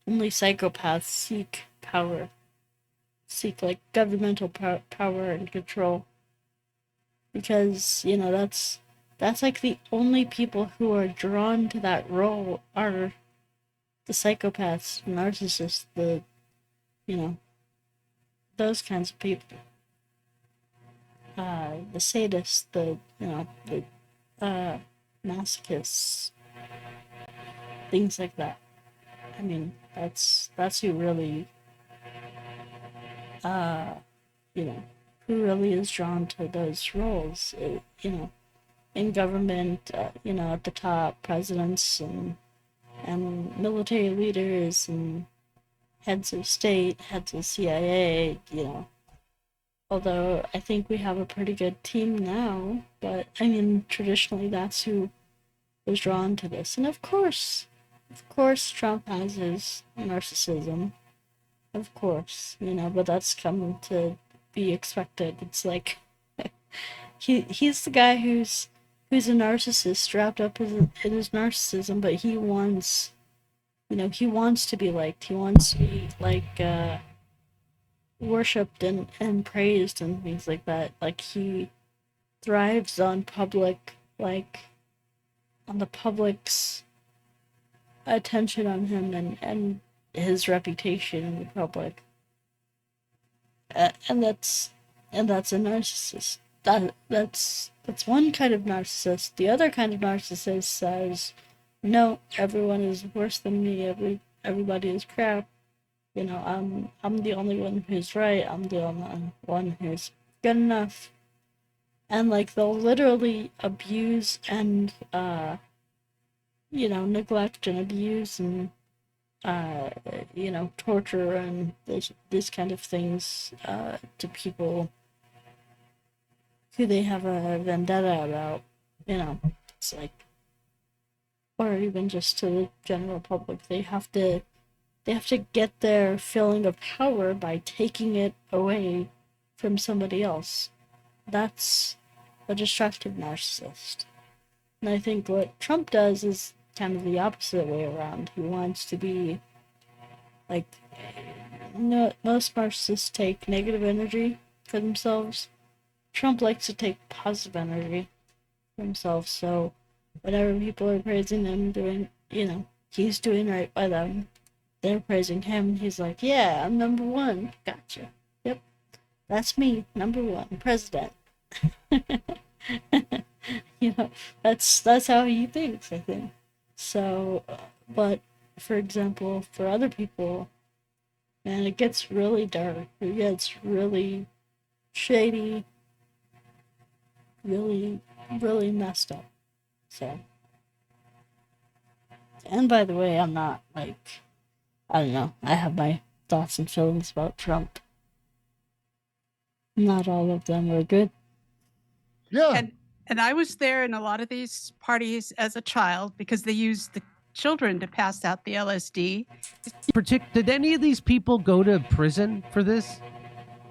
only psychopaths seek power, seek, like, governmental power and control. Because, you know, that's like the only people who are drawn to that role are the psychopaths, narcissists, the, you know, those kinds of people. The sadists, the, you know, the masochists, things like that. I mean, that's who really, you know, who really is drawn to those roles, you know, in government, you know, at the top, presidents and military leaders and heads of state, heads of CIA, you know. Although I think we have a pretty good team now, but I mean, traditionally that's who was drawn to this. And of course, Trump has his narcissism, of course, you know, but that's come to be expected. It's like, he's the guy who's a narcissist, wrapped up in his narcissism, but he wants, you know, he wants to be liked. He wants to be, like, worshipped and praised and things like that. Like, he thrives on public, like, on the public's attention on him and his reputation in the public. And that's a narcissist. That's one kind of narcissist. The other kind of narcissist says, no, everyone is worse than me. Everybody is crap. You know, I'm the only one who's right. I'm the only one who's good enough. And, like, they'll literally abuse and you know, neglect and abuse and you know, torture and this kind of things to people who they have a vendetta about, you know. It's like, or even just to the general public, they have to get their feeling of power by taking it away from somebody else. That's a destructive narcissist. And I think what Trump does is kind of the opposite way around. He wants to be, like, no, most narcissists take negative energy for themselves. Trump likes to take positive energy for himself, so whenever people are praising him, doing, you know, he's doing right by them, they're praising him, he's like, yeah, I'm number one, gotcha, yep, that's me, number one, president. You know, that's how he thinks, I think. So, but for example, for other people, man, it gets really dark. It gets really shady, really, really messed up. So, and by the way, I'm not like, I don't know, I have my thoughts and feelings about Trump. Not all of them are good. Yeah. And I was there in a lot of these parties as a child because they used the children to pass out the LSD. Did any of these people go to prison for this?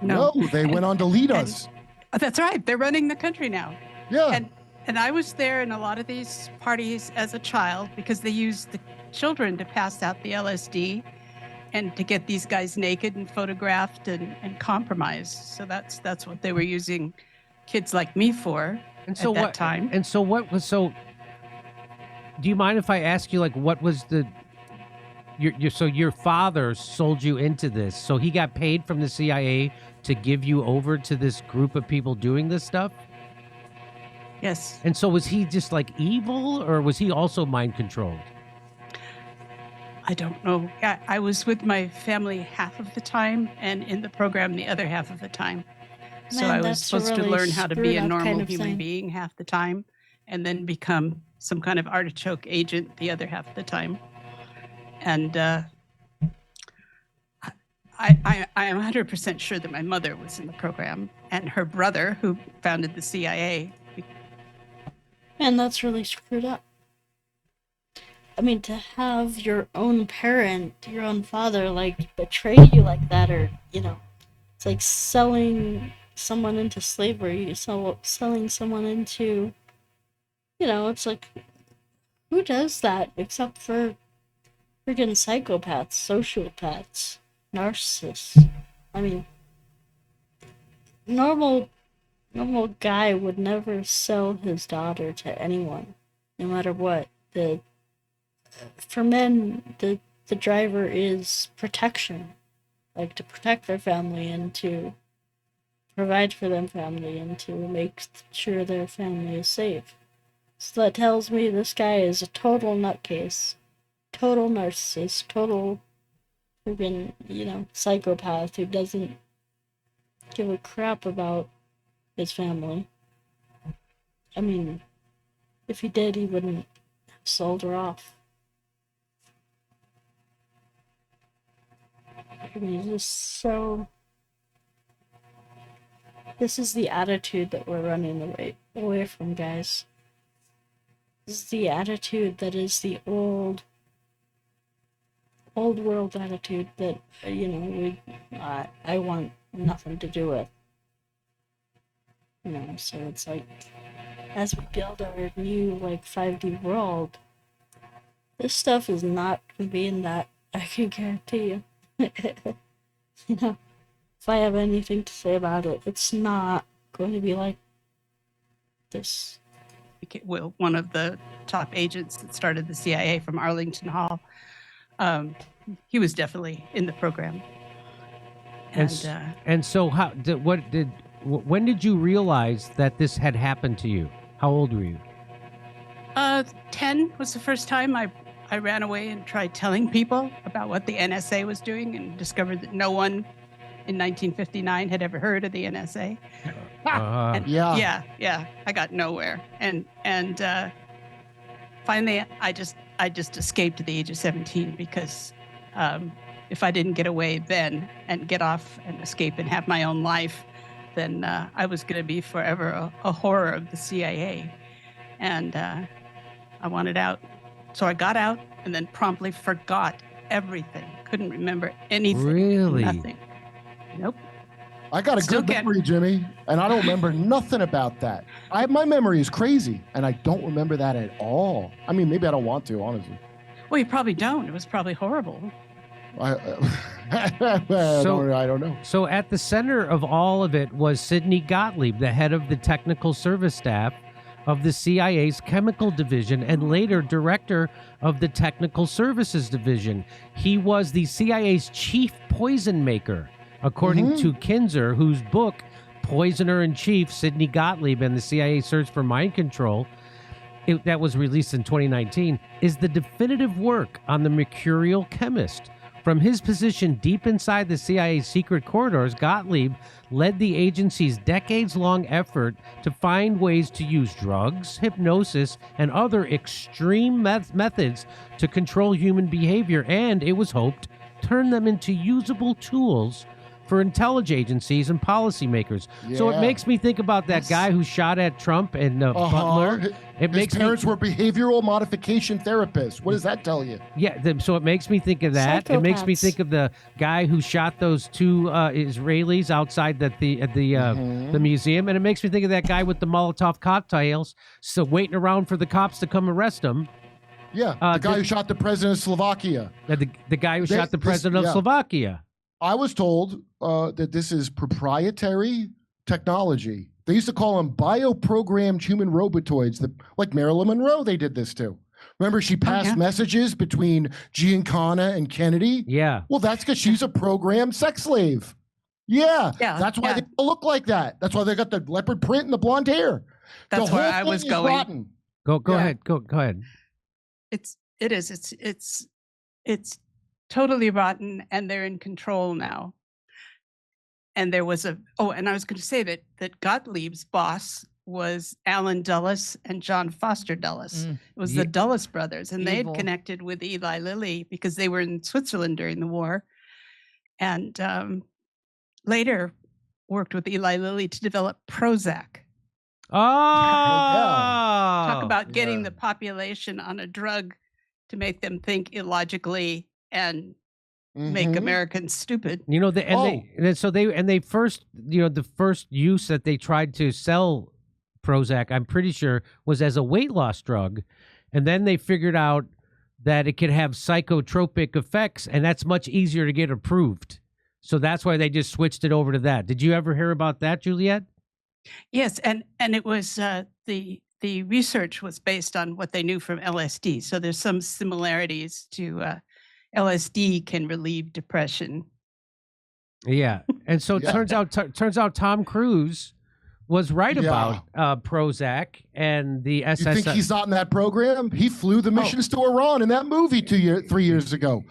No, they went on to lead us. That's right. They're running the country now. Yeah. And I was there in a lot of these parties as a child because they used the children to pass out the LSD and to get these guys naked and photographed and compromised. So that's what they were using kids like me for at that time. And so what was so? Do you mind if I ask you, like, what was the? So your father sold you into this. So he got paid from the CIA to give you over to this group of people doing this stuff? Yes. And so was he just like evil, or was he also mind controlled? I don't know. I was with my family half of the time and in the program the other half of the time. So Man, I was that's a supposed to really learn how to be a screwed up normal kind of human thing. being half the time and then become some kind of artichoke agent the other half of the time. And I am 100% sure that my mother was in the program and her brother, who founded the CIA. And that's really screwed up. I mean, to have your own parent, your own father, like, betray you like that, or, you know, it's like selling someone into slavery, selling someone into, you know, it's like, who does that except for freaking psychopaths, sociopaths, narcissists? I mean, normal guy would never sell his daughter to anyone, no matter what. For men, the driver is protection, like to protect their family and to provide for their family and to make sure their family is safe. So that tells me this guy is a total nutcase, total narcissist, total freaking, you know, psychopath who doesn't give a crap about his family. I mean, if he did, he wouldn't have sold her off. I mean, just so. This is the attitude that we're running away from, guys. This is the attitude that is the old world attitude that, you know, I want nothing to do with. You know, so it's like, as we build our new, like, 5D world, this stuff is not going to be in that, I can guarantee you. You know, if I have anything to say about it, it's not going to be like this. Well, one of the top agents that started the CIA from Arlington Hall, he was definitely in the program. And so when did you realize that this had happened to you? How old were you? 10 was the first time I ran away and tried telling people about what the NSA was doing and discovered that no one in 1959 had ever heard of the NSA. Yeah, I got nowhere. And finally I just escaped at the age of 17 because if I didn't get away then and get off and escape and have my own life, then I was going to be forever a horror of the CIA. And I wanted out. So I got out and then promptly forgot everything. Couldn't remember anything. Really? Nothing. Nope. I got a good memory, Jimmy, and I don't remember nothing about that. My memory is crazy, and I don't remember that at all. I mean, maybe I don't want to, honestly. Well, you probably don't. It was probably horrible. I don't know. So at the center of all of it was Sidney Gottlieb, the head of the technical service staff of the CIA's chemical division and later director of the technical services division. He was the CIA's chief poison maker, according to Kinzer, whose book, Poisoner in Chief, Sidney Gottlieb and the CIA Search for Mind Control, that was released in 2019, is the definitive work on the mercurial chemist. From his position deep inside the CIA's secret corridors, Gottlieb led the agency's decades-long effort to find ways to use drugs, hypnosis, and other extreme methods to control human behavior, and, it was hoped, turn them into usable tools for intelligence agencies and policymakers. So it makes me think about that guy who shot at Trump and Butler. His parents were behavioral modification therapists. What does that tell you? Yeah, so it makes me think of that. It makes me think of the guy who shot those two Israelis outside the museum, and it makes me think of that guy with the Molotov cocktails, so waiting around for the cops to come arrest him. Yeah, the guy who shot the president of Slovakia. The guy who shot the president of Slovakia. I was told that this is proprietary technology. They used to call them bioprogrammed human robotoids, like Marilyn Monroe, they did this too. Remember, she passed messages between Giancana and Kennedy? Yeah. Well, that's because she's a programmed sex slave. Yeah. That's why they all look like that. That's why they got the leopard print and the blonde hair. That's where I was going. Rotten. Go ahead. Go ahead. It's totally rotten, and they're in control now. And there was and I was going to say that Gottlieb's boss was Alan Dulles and John Foster Dulles. It was the Dulles brothers, and they had connected with Eli Lilly because they were in Switzerland during the war, and later worked with Eli Lilly to develop Prozac. Talk about getting the population on a drug to make them think illogically and make Americans stupid. You know, the first use that they tried to sell Prozac, I'm pretty sure, was as a weight loss drug, and then they figured out that it could have psychotropic effects, and that's much easier to get approved. So that's why they just switched it over to that. Did you ever hear about that, Juliette? Yes, and it was the research was based on what they knew from LSD. So there's some similarities to LSD can relieve depression. Yeah, and so it turns out Tom Cruise was right about Prozac and the SS. You think he's not in that program? He flew the missions to Iran in that movie 3 years ago.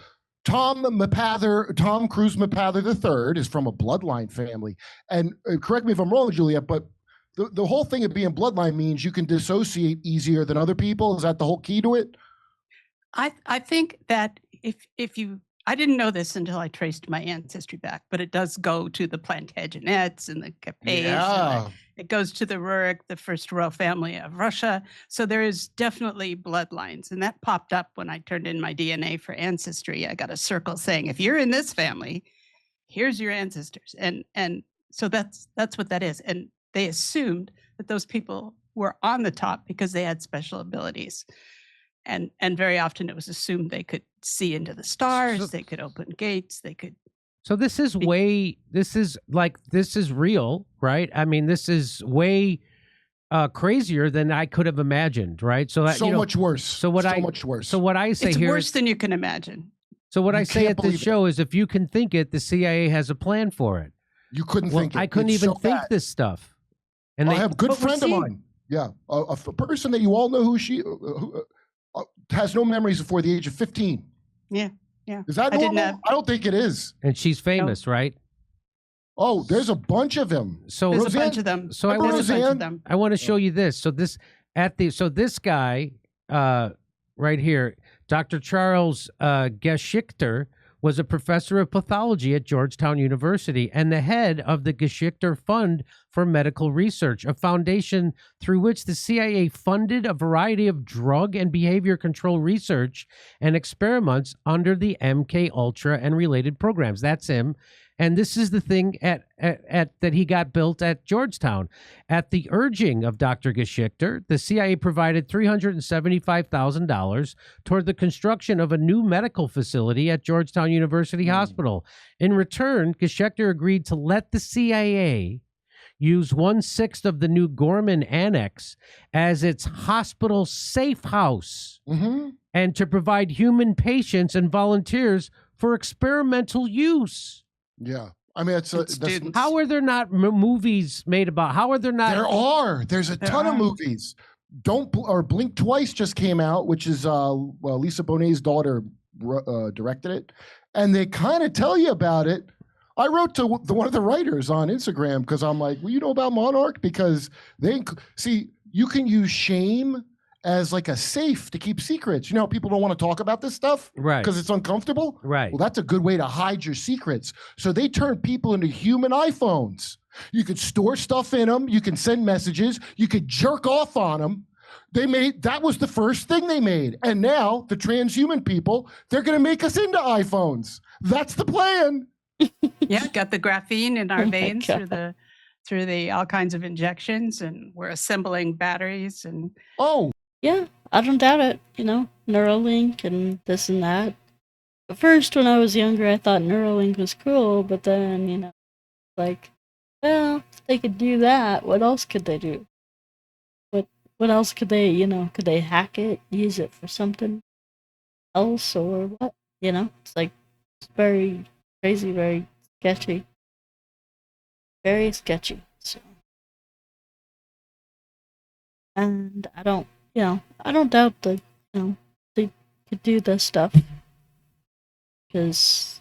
Tom Cruise Mapather III is from a bloodline family. And correct me if I'm wrong, Juliette, but the whole thing of being bloodline means you can dissociate easier than other people. Is that the whole key to it? I think that if you, I didn't know this until I traced my ancestry back, but it does go to the Plantagenets and the Capets. Yeah. It goes to the Rurik, the first royal family of Russia. So there is definitely bloodlines. And that popped up when I turned in my DNA for Ancestry. I got a circle saying, if you're in this family, here's your ancestors. And so that's what that is. And they assumed that those people were on the top because they had special abilities. And very often it was assumed they could see into the stars, they could open gates, they could. So this is real, right? I mean, this is way crazier than I could have imagined, right? So that, much worse. So much worse. So what I say it's here, worse than you can imagine. So what I say at this show is, if you can think it, the CIA has a plan for it. You couldn't think it. I couldn't even think this stuff. And I have a good friend of mine. Yeah, a person that you all know who has no memories before the age of 15. Yeah. Is that normal? I don't think it is. And she's famous, right? Oh, there's a bunch of them. So there's a bunch of them. So I want to show you this. So this guy right here, Dr. Charles Geschichter, was a professor of pathology at Georgetown University and the head of the Geschichter Fund for Medical Research, a foundation through which the CIA funded a variety of drug and behavior control research and experiments under the MKUltra and related programs. That's him. And this is the thing that he got built at Georgetown. At the urging of Dr. Geschichter, the CIA provided $375,000 toward the construction of a new medical facility at Georgetown University Hospital. In return, Geschichter agreed to let the CIA use 1/6 of the new Gorman Annex as its hospital safe house and to provide human patients and volunteers for experimental use. Yeah. I mean, how are there not movies made about? How are there not? There's a ton of movies. Blink Twice just came out, which is Lisa Bonet's daughter directed it, and they kind of tell you about it. I wrote to one of the writers on Instagram because I'm like, well, you know about Monarch? Because see, you can use shame as like a safe to keep secrets. You know, people don't want to talk about this stuff because it's uncomfortable. Right. Well, that's a good way to hide your secrets. So they turn people into human iPhones. You could store stuff in them. You can send messages. You could jerk off on them. That was the first thing they made. And now the transhuman people, they're going to make us into iPhones. That's the plan. Yeah, got the graphene in our Oh my veins God. through the all kinds of injections, and we're assembling batteries and Yeah, I don't doubt it. You know, Neuralink and this and that. At first, when I was younger, I thought Neuralink was cool, but then, you know, like, well, if they could do that, what else could they do? What else could they, you know, could they hack it, use it for something else, or what? You know, it's like, it's very crazy, very sketchy. Very sketchy. So, and I don't, you know, I don't doubt that, you know, they could do this stuff. Because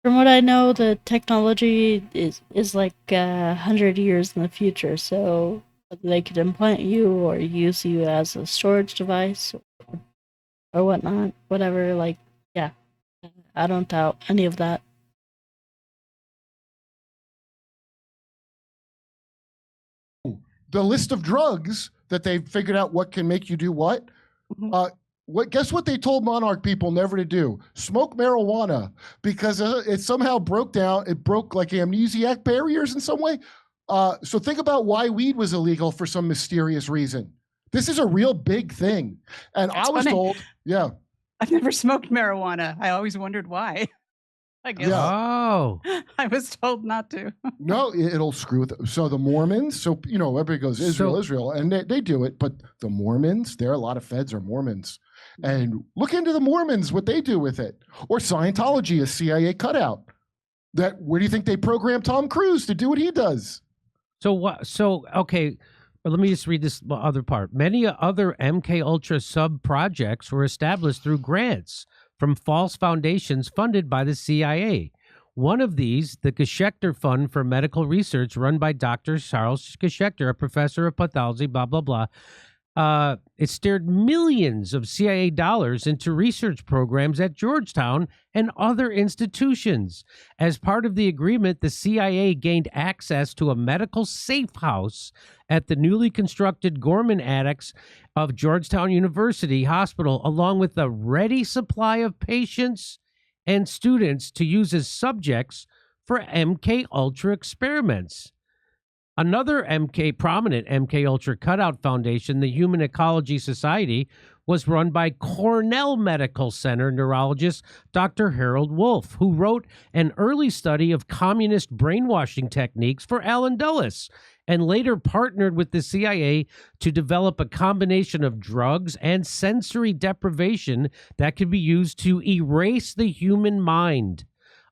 from what I know, the technology is like 100 years in the future. So they could implant you or use you as a storage device or whatnot, whatever. Like, yeah, I don't doubt any of that. The list of drugs that they've figured out what can make you do what. Guess what they told Monarch people never to do? Smoke marijuana, because it somehow broke down. It broke like amnesiac barriers in some way. So think about why weed was illegal for some mysterious reason. This is a real big thing. And That's I was funny. told, yeah. I've never smoked marijuana. I always wondered why. I guess Oh, I was told not to. No, it'll screw with it. So the Mormons, so, you know, everybody goes, Israel, Israel, and they do it. But the Mormons, there are a lot of feds are Mormons. And look into the Mormons, what they do with it. Or Scientology, a CIA cutout. Where do you think they program Tom Cruise to do what he does? so what? So, okay, let me just read this other part. Many other MKUltra sub-projects were established through grants from false foundations funded by the CIA. One of these, the Geschechter Fund for Medical Research, run by Dr. Charles Geschechter, a professor of pathology, blah, blah, blah. It steered millions of CIA dollars into research programs at Georgetown and other institutions. As part of the agreement, the CIA gained access to a medical safe house at the newly constructed Gorman Annex of Georgetown University Hospital, along with a ready supply of patients and students to use as subjects for MKUltra experiments. Another prominent MKUltra cutout foundation, the Human Ecology Society, was run by Cornell Medical Center neurologist Dr. Harold Wolff, who wrote an early study of communist brainwashing techniques for Allen Dulles, and later partnered with the CIA to develop a combination of drugs and sensory deprivation that could be used to erase the human mind.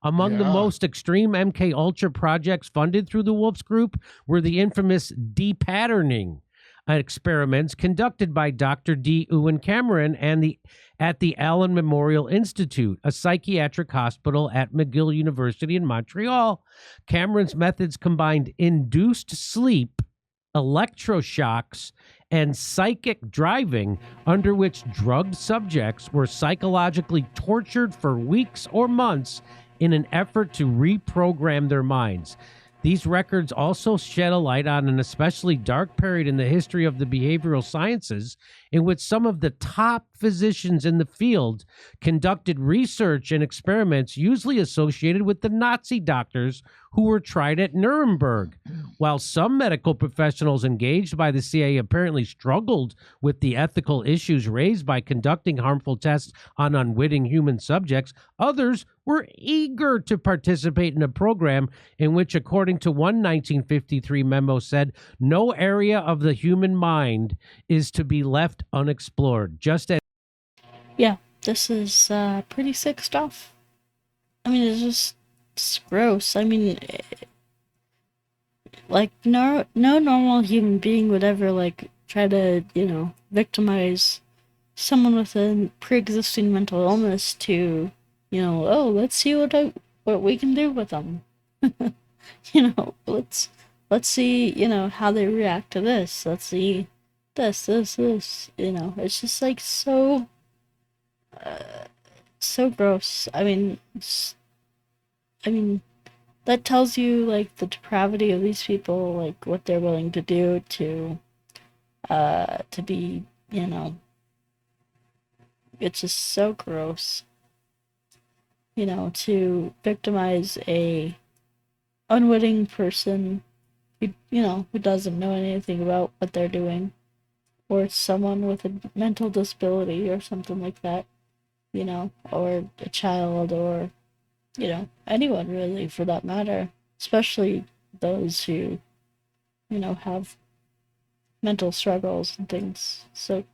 Among the most extreme MKUltra projects funded through the Wolff's Group were the infamous depatterning experiments conducted by Dr. D. Ewan Cameron at the Allen Memorial Institute, a psychiatric hospital at McGill University in Montreal. Cameron's methods combined induced sleep, electroshocks, and psychic driving, under which drugged subjects were psychologically tortured for weeks or months in an effort to reprogram their minds. These records also shed a light on an especially dark period in the history of the behavioral sciences, in which some of the top physicians in the field conducted research and experiments usually associated with the Nazi doctors who were tried at Nuremberg. While some medical professionals engaged by the CIA apparently struggled with the ethical issues raised by conducting harmful tests on unwitting human subjects, others were eager to participate in a program in which, according to one 1953 memo, said, no area of the human mind is to be left unexplored, just as... Yeah, this is pretty sick stuff. I mean, it's gross. I mean, like no normal human being would ever like try to, you know, victimize someone with a pre-existing mental illness to, you know, oh, let's see what we can do with them. You know, let's see, you know, how they react to this. Let's see this, you know. It's just like so so gross. I mean, that tells you like the depravity of these people, like what they're willing to do to be, you know, it's just so gross. You know, to victimize a unwitting person who, you know, who doesn't know anything about what they're doing, or someone with a mental disability or something like that, you know, or a child, or, you know, anyone really for that matter, especially those who, you know, have mental struggles and things. So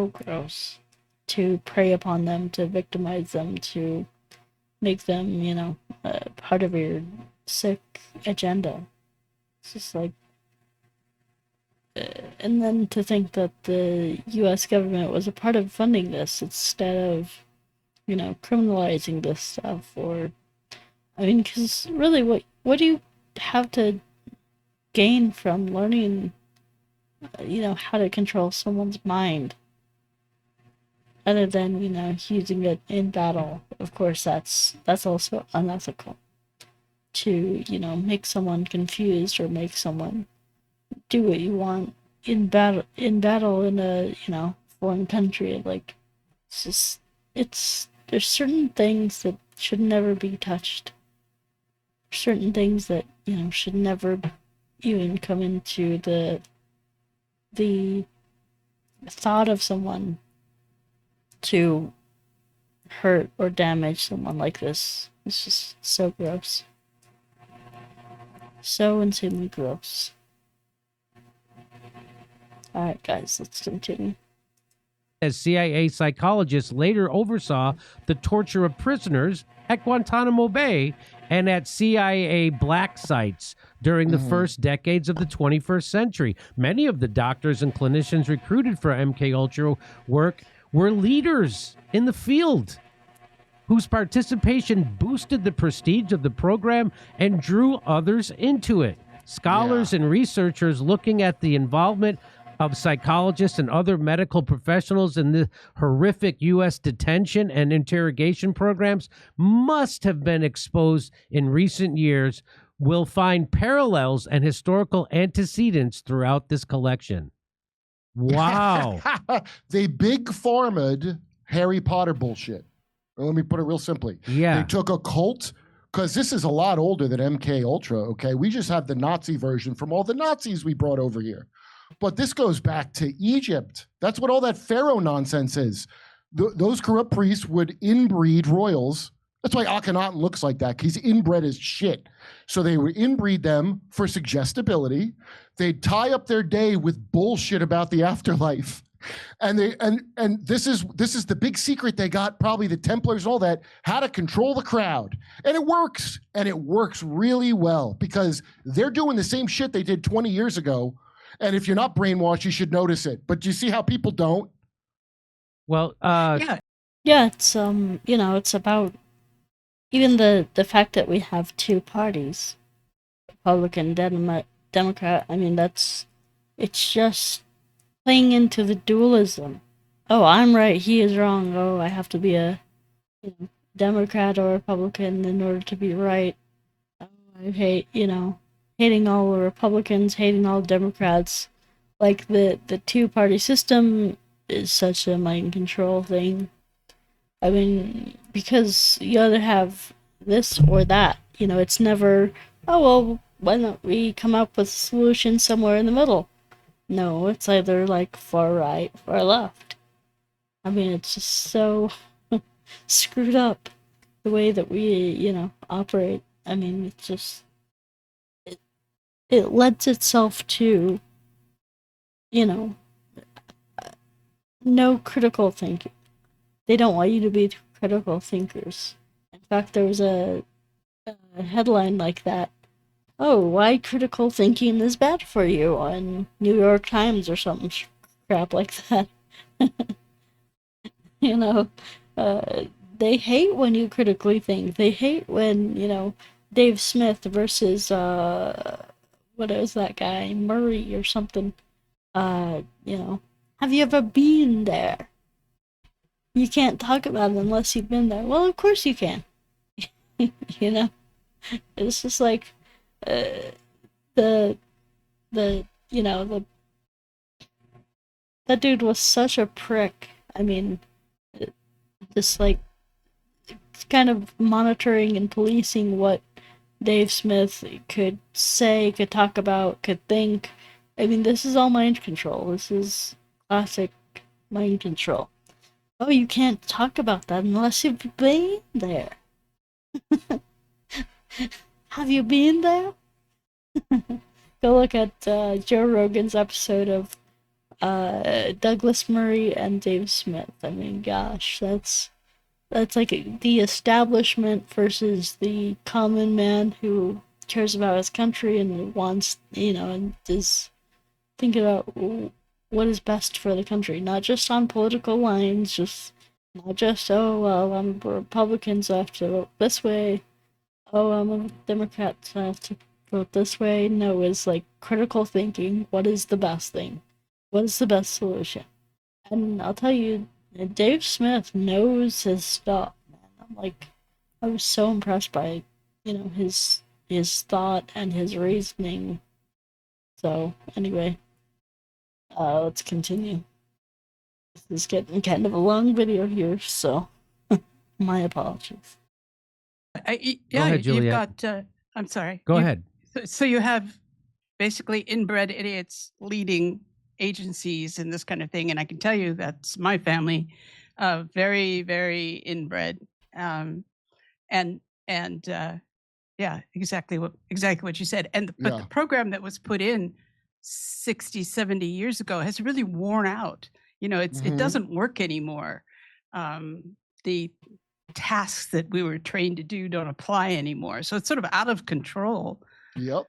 gross to prey upon them, to victimize them, to make them, you know, part of your sick agenda. It's just like, and then to think that the U.S. government was a part of funding this instead of, you know, criminalizing this stuff. Or, I mean, because really, what do you have to gain from learning, you know, how to control someone's mind, other than, you know, using it in battle? Of course, that's also unethical. To, you know, make someone confused or make someone do what you want in battle in a, you know, foreign country. Like, it's just, there's certain things that should never be touched, certain things that, you know, should never even come into the thought of someone to hurt or damage someone like this. It's just so gross, so insanely gross. Alright guys, let's continue. As CIA psychologists later oversaw the torture of prisoners at Guantanamo Bay and at CIA black sites during the first decades of the 21st century. Many of the doctors and clinicians recruited for MKUltra work were leaders in the field whose participation boosted the prestige of the program and drew others into it. Scholars and researchers looking at the involvement of psychologists and other medical professionals in the horrific U.S. detention and interrogation programs must have been exposed in recent years will find parallels and historical antecedents throughout this collection. Wow. They big pharma'd Harry Potter bullshit. Let me put it real simply. Yeah. They took a cult, because this is a lot older than MKUltra, okay? We just have the Nazi version from all the Nazis we brought over here. But this goes back to Egypt. That's what all that pharaoh nonsense is. Those corrupt priests would inbreed royals. That's why Akhenaten looks like that. He's inbred as shit. So they would inbreed them for suggestibility. They'd tie up their day with bullshit about the afterlife. And this is the big secret they got, probably the Templars and all that, how to control the crowd. And it works. And it works really well because they're doing the same shit they did 20 years ago. And if you're not brainwashed, you should notice it. But you see how people don't? Well, yeah, it's you know, it's about even the fact that we have two parties, Republican, Democrat. I mean, it's just playing into the dualism. Oh, I'm right, he is wrong. Oh, I have to be a, you know, Democrat or Republican in order to be right. Oh, I hate, you know, hating all the Republicans, hating all Democrats. Like the two-party system is such a mind control thing. I mean, because you either have this or that. You know, it's never, oh, well, why don't we come up with a solution somewhere in the middle? No, it's either like far right, far left. I mean, it's just so screwed up the way that we, you know, operate. I mean, it's just, it lends itself to, you know, no critical thinking. They don't want you to be critical thinkers. In fact, there was a headline like that oh, why critical thinking is bad for you on New York Times or something crap like that. You know, uh, they hate when you critically think. They hate when, Dave Smith versus, what is that guy? Murray or something. Have you ever been there? You can't talk about it unless you've been there. Well, of course you can. You know? It's just like, uh, the, that dude was such a prick. I mean, just like, kind of monitoring and policing what Dave Smith could say, could talk about, could think. I mean, this is all mind control. This is classic mind control. Oh, you can't talk about that unless you've been there. Have you been there? Go look at Joe Rogan's episode of Douglas Murray and Dave Smith. I mean, gosh, that's like the establishment versus the common man who cares about his country and wants, and is thinking about what is best for the country, not just on political lines, not just, oh, well, I'm a Republican, so I have to vote this way. Oh, I'm a Democrat, so I have to vote this way. No, it's like critical thinking. What is the best thing? What is the best solution? And I'll tell you, Dave Smith knows his stuff, man. I was so impressed by, his thought and his reasoning. So, anyway, let's continue. This is getting kind of a long video here, so my apologies. Yeah, ahead, you've Juliette. got, I'm sorry. Go ahead. So you have basically inbred idiots leading agencies and this kind of thing. And I can tell you that's my family, very, very inbred. Yeah, exactly what you said. But the program that was put in 60, 70 years ago has really worn out. It doesn't work anymore. The tasks that we were trained to do don't apply anymore. So it's sort of out of control. Yep.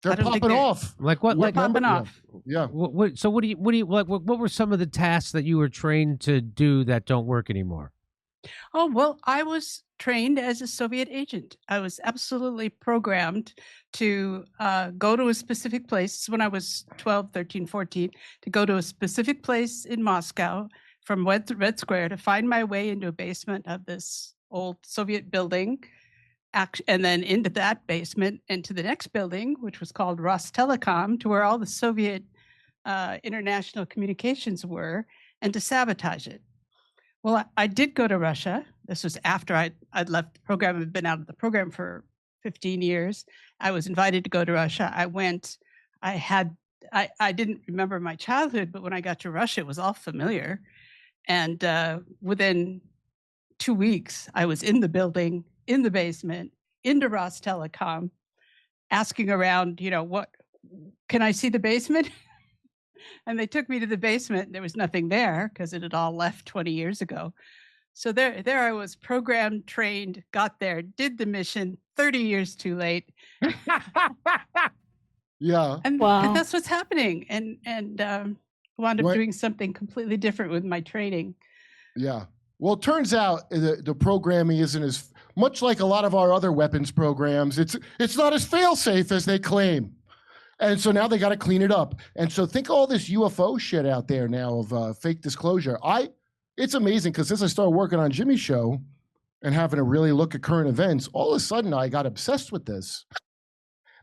They're popping off. Like what? They're popping off. Yeah. So what do you like? What were some of the tasks that you were trained to do that don't work anymore? Oh, well, I was trained as a Soviet agent. I was absolutely programmed to go to a specific place when I was 12, 13, 14, to go to a specific place in Moscow from Red Square to find my way into a basement of this old Soviet building, and then into that basement, into the next building, which was called Rostelecom, to where all the Soviet international communications were, and to sabotage it. Well, I did go to Russia. This was after I'd left the program. I'd been out of the program for 15 years. I was invited to go to Russia. I went. I didn't remember my childhood, but when I got to Russia, it was all familiar. And within 2 weeks, I was in the building, in the basement, into Rostelecom, asking around, what, can I see the basement? And they took me to the basement. There was nothing there because it had all left 20 years ago. So there I was, programmed, trained, got there, did the mission 30 years too late. Yeah. And, Wow. and that's what's happening. And wound up doing something completely different with my training. Yeah. Well, it turns out the programming isn't as much like a lot of our other weapons programs. It's not as fail-safe as they claim. And so now they got to clean it up. And so think all this UFO shit out there now of fake disclosure. It's amazing because since I started working on Jimmy's show and having to really look at current events, all of a sudden I got obsessed with this.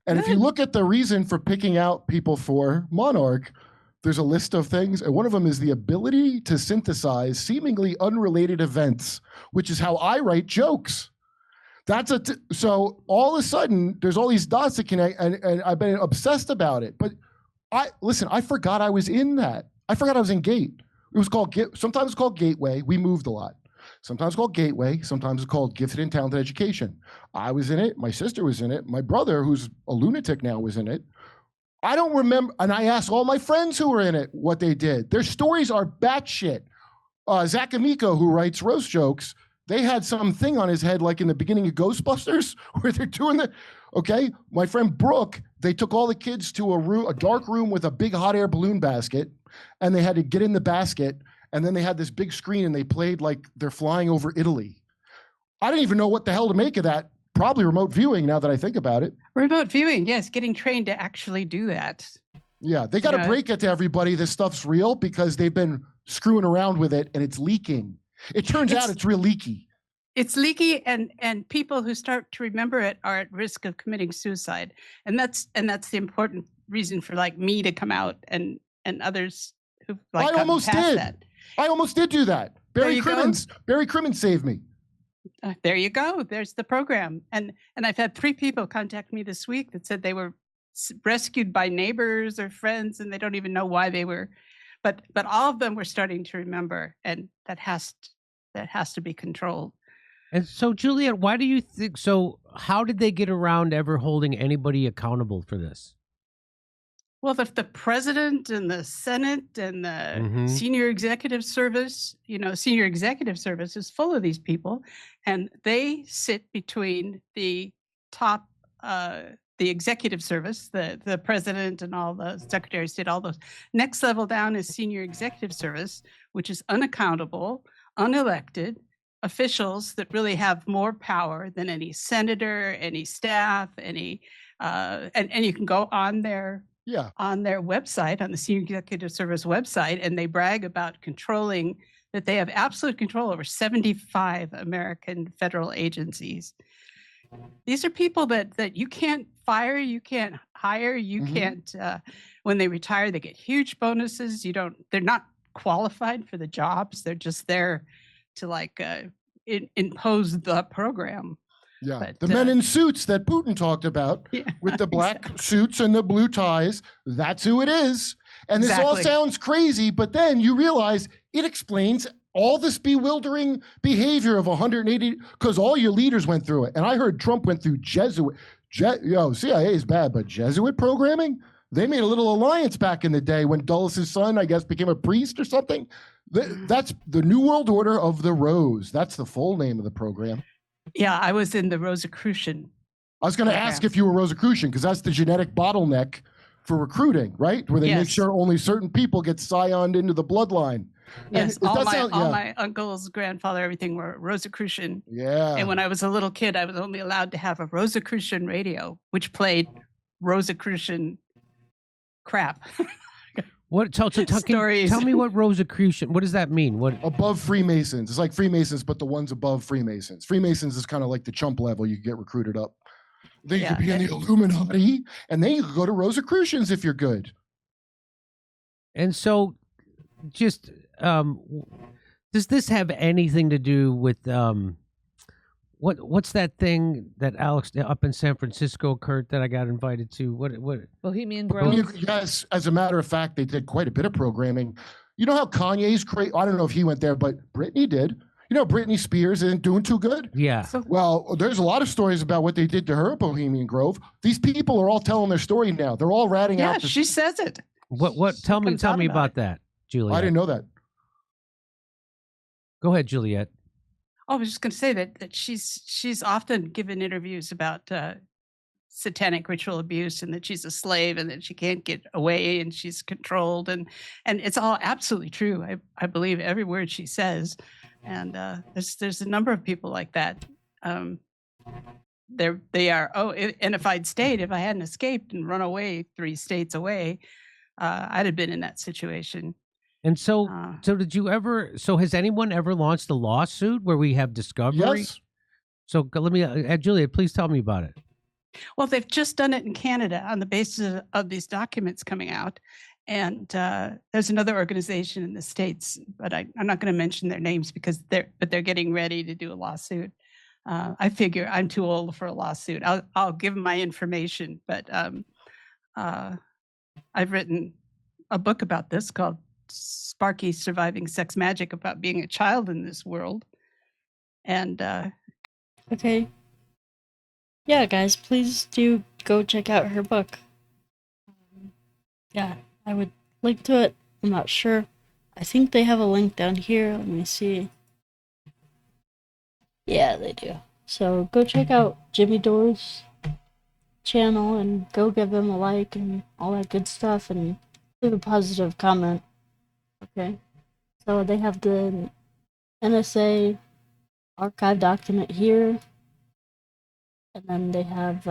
And if you look at the reason for picking out people for Monarch, there's a list of things, and one of them is the ability to synthesize seemingly unrelated events, which is how I write jokes. So all of a sudden, there's all these dots that connect, and I've been obsessed about it. But I forgot I was in that. I forgot I was in Gate. It was called, sometimes it's called Gateway. We moved a lot. Sometimes it's called Gateway. Sometimes it's called Gifted and Talented Education. I was in it. My sister was in it. My brother, who's a lunatic now, was in it. I don't remember, and I asked all my friends who were in it what they did. Their stories are batshit. Zach Amico, who writes roast jokes, They had something on his head, like in the beginning of Ghostbusters, where they're doing the, okay, my friend Brooke, they took all the kids to a dark room with a big hot air balloon basket, and they had to get in the basket, and then they had this big screen, and they played like they're flying over Italy. I didn't even know what the hell to make of that. Probably remote viewing, now that I think about it. Remote viewing, yes, getting trained to actually do that. Yeah, they got to break it to everybody. This stuff's real because they've been screwing around with it, and it's leaking. It turns out it's real leaky. It's leaky, and people who start to remember it are at risk of committing suicide, and that's the important reason for like me to come out and others who like I almost did. That. I almost did do that. Barry Crimmins saved me. There you go. There's the program, and I've had 3 people contact me this week that said they were rescued by neighbors or friends, and they don't even know why they were, but all of them were starting to remember, and that has to be controlled. And so, Juliette, why do you think so? How did they get around ever holding anybody accountable for this? Well, the president and the Senate and the senior executive service, senior executive service is full of these people, and they sit between the top, the executive service, the president and all the secretary of state, all those. Next level down is senior executive service, which is unaccountable, unelected officials that really have more power than any senator, any staff, any, and you can go on their website, on the senior executive service website, and they brag about controlling, that they have absolute control over 75 American federal agencies. These are people that you can't fire, you can't hire, you can't, when they retire, they get huge bonuses. They're not qualified for the jobs. They're just there to like impose the program. Yeah, but, the men in suits that Putin talked about with the black suits and the blue ties, that's who it is. And this all sounds crazy, but then you realize it explains all this bewildering behavior of 180, because all your leaders went through it. And I heard Trump went through CIA is bad, but Jesuit programming? They made a little alliance back in the day when Dulles' son, I guess, became a priest or something. That's the New World Order of the Rose. That's the full name of the program. Yeah, I was in the Rosicrucian. I was going to ask if you were Rosicrucian, because that's the genetic bottleneck for recruiting, right? Where they make sure only certain people get scioned into the bloodline. Yes, all my uncles, grandfather, everything were Rosicrucian. Yeah. And when I was a little kid, I was only allowed to have a Rosicrucian radio, which played Rosicrucian crap. What? Tell me what Rosicrucian. What does that mean? What? Above Freemasons. It's like Freemasons, but the ones above Freemasons. Freemasons is kind of like the chump level. You get recruited up. Then you could be in the Illuminati, and then you could go to Rosicrucians if you're good. And so, just does this have anything to do with what's that thing that Alex up in San Francisco, Kurt, that I got invited to? What? Bohemian Grove. Yes, as a matter of fact, they did quite a bit of programming. You know how Kanye's crazy? I don't know if he went there, but Britney did. You know, Britney Spears isn't doing too good. Yeah. Well, there's a lot of stories about what they did to her at Bohemian Grove. These people are all telling their story now. They're all ratting out. Yeah, she says it. What? Tell me about that, Juliette. I didn't know that. Go ahead, Juliette. I was just going to say that she's often given interviews about satanic ritual abuse, and that she's a slave, and that she can't get away, and she's controlled, and it's all absolutely true. I believe every word she says, and there's a number of people like that. They are. And if I hadn't escaped and run away 3 states away, I'd have been in that situation. And so did you ever? So has anyone ever launched a lawsuit where we have discovery? Yes. So let me, Juliette, please tell me about it. Well, they've just done it in Canada on the basis of these documents coming out, and there's another organization in the States, but I'm not going to mention their names because they're getting ready to do a lawsuit. I figure I'm too old for a lawsuit. I'll give them my information, but I've written a book about this called Sparky Surviving Sex Magic, about being a child in this world. And okay. Yeah, guys, please do go check out her book. Yeah, I would link to it. I'm not sure. I think they have a link down here. Let me see. Yeah, they do. So go check out Jimmy Dore's channel and go give him a like and all that good stuff and leave a positive comment. Okay. So they have the NSA archive document here, and then they have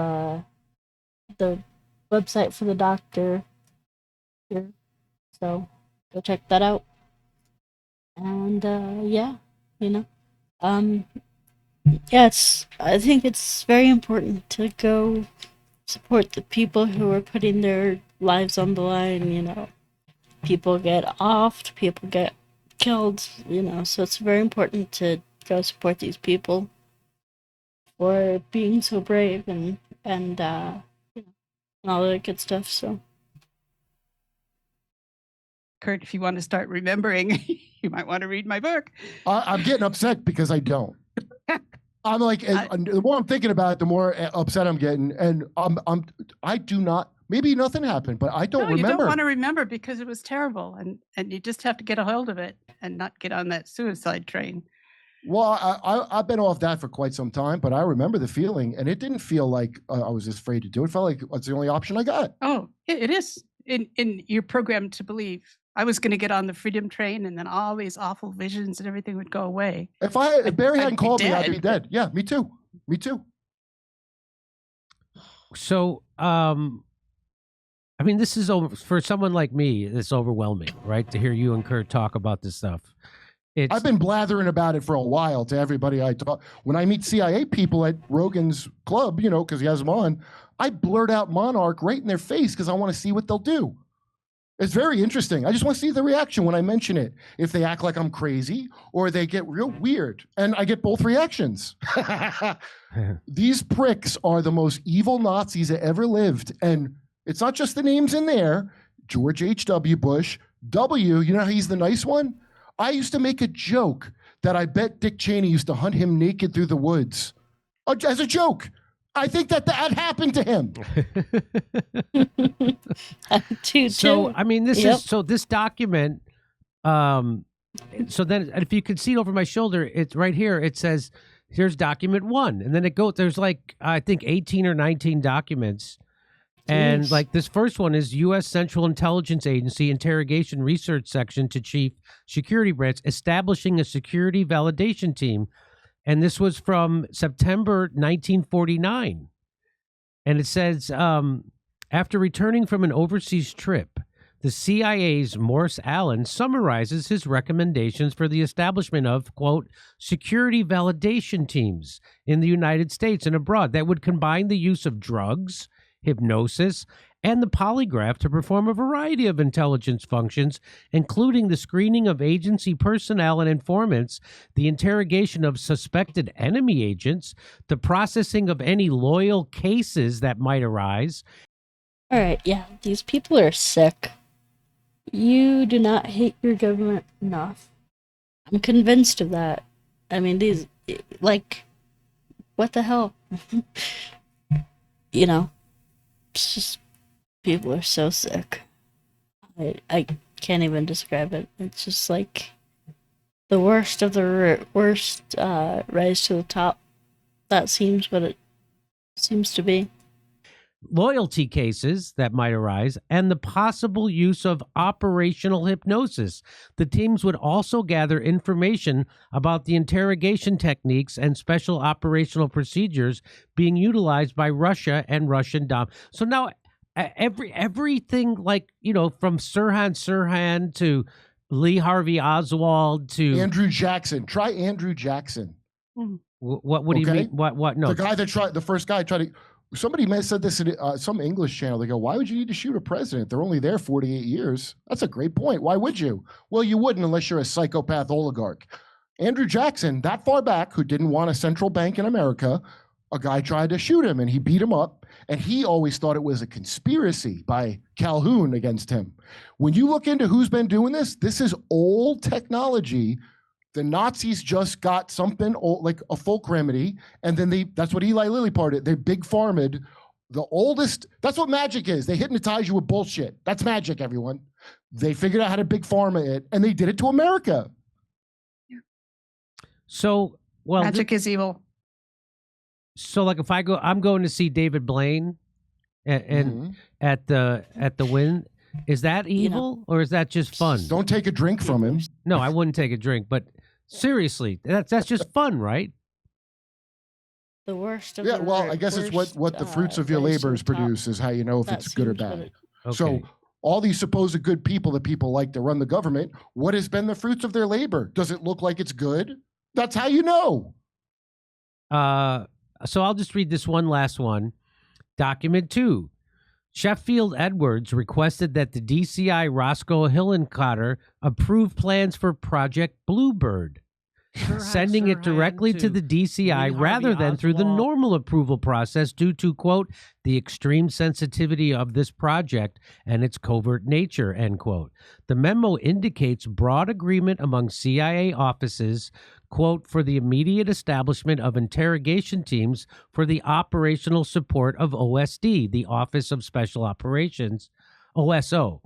the website for the doctor here. So go check that out. And yeah, you know, yeah, I think it's very important to go support the people who are putting their lives on the line. You know, people get offed, people get killed. You know, so it's very important to go support these people for being so brave and you know, and all that good stuff. So Kurt, if you want to start remembering, you might want to read my book. I'm getting upset because I don't. I'm like, the more I'm thinking about it, the more upset I'm getting, and I do not. Maybe nothing happened, but I don't remember. You don't want to remember because it was terrible, and you just have to get a hold of it and not get on that suicide train. Well, I've been off that for quite some time, but I remember the feeling, and it didn't feel like I was just afraid to do it. It felt like it's the only option I got. Oh, it is. In your program to believe. I was going to get on the freedom train, and then all these awful visions and everything would go away. If Barry hadn't called me, I'd be dead. Yeah, me too. Me too. So, I mean, this is for someone like me. It's overwhelming, right? To hear you and Kurt talk about this stuff. I've been blathering about it for a while to everybody I talk. When I meet CIA people at Rogan's club, you know, because he has them on, I blurt out Monarch right in their face because I want to see what they'll do. It's very interesting. I just want to see the reaction when I mention it. If they act like I'm crazy or they get real weird. And I get both reactions. These pricks are the most evil Nazis that ever lived. And it's not just the names in there. George H.W. Bush, W, you know how he's the nice one? I used to make a joke that I bet Dick Cheney used to hunt him naked through the woods. As a joke. I think that happened to him. So, I mean, this is, so this document, so then if you can see over my shoulder, it's right here. It says, here's document 1. And then it goes, there's like, I think 18 or 19 documents. And like this first one is U.S. Central Intelligence Agency Interrogation Research Section to Chief Security Branch establishing a security validation team. And this was from September 1949. And it says, after returning from an overseas trip, the CIA's Morse Allen summarizes his recommendations for the establishment of, quote, security validation teams in the United States and abroad that would combine the use of drugs, hypnosis, and the polygraph to perform a variety of intelligence functions, including the screening of agency personnel and informants, the interrogation of suspected enemy agents, the processing of any loyal cases that might arise. All right, yeah, these people are sick. You do not hate your government enough. I'm convinced of that. I mean, these, like, what the hell? You know, it's just, people are so sick. I can't even describe it. It's just like the worst of the worst rise to the top. That seems what it seems to be. Loyalty cases that might arise, and the possible use of operational hypnosis. The teams would also gather information about the interrogation techniques and special operational procedures being utilized by Russia and Russian dom. So now everything, like, you know, from Sirhan to Lee Harvey Oswald to Andrew Jackson. Try Andrew Jackson. What do you mean? What? No, the guy that the first guy tried to. Somebody may have said this in some English channel. They go, why would you need to shoot a president? They're only there 48 years. That's a great point. Why would you? Well, you wouldn't unless you're a psychopath oligarch. Andrew Jackson, that far back, who didn't want a central bank in America, a guy tried to shoot him and he beat him up. And he always thought it was a conspiracy by Calhoun against him. When you look into who's been doing this is old technology. The Nazis just got something like a folk remedy, and then that's what Eli Lilly parted. They big farmed the oldest. That's what magic is. They hypnotize you with bullshit. That's magic, everyone. They figured out how to big pharma it, and they did it to America. So Well, Magic is evil. so like if I'm going to see David Blaine and at the Wynn, is that evil or is that just fun? Don't take a drink from him. No, I wouldn't take a drink, but seriously, that's just fun, right? The worst of Yeah, the well, I guess it's what the fruits of your labors produce is how you know if it's good or bad. Okay. So all these supposed good people that people like to run the government, what has been the fruits of their labor? Does it look like it's good? That's how you know. So I'll just read this one last one. Document 2. Sheffield Edwards requested that the DCI Roscoe Hillencotter approve plans for Project Bluebird, sending it directly to the DCI rather than through the normal approval process due to, quote, the extreme sensitivity of this project and its covert nature, end quote. The memo indicates broad agreement among CIA offices, quote, for the immediate establishment of interrogation teams for the operational support of OSD, the Office of Special Operations, OSO,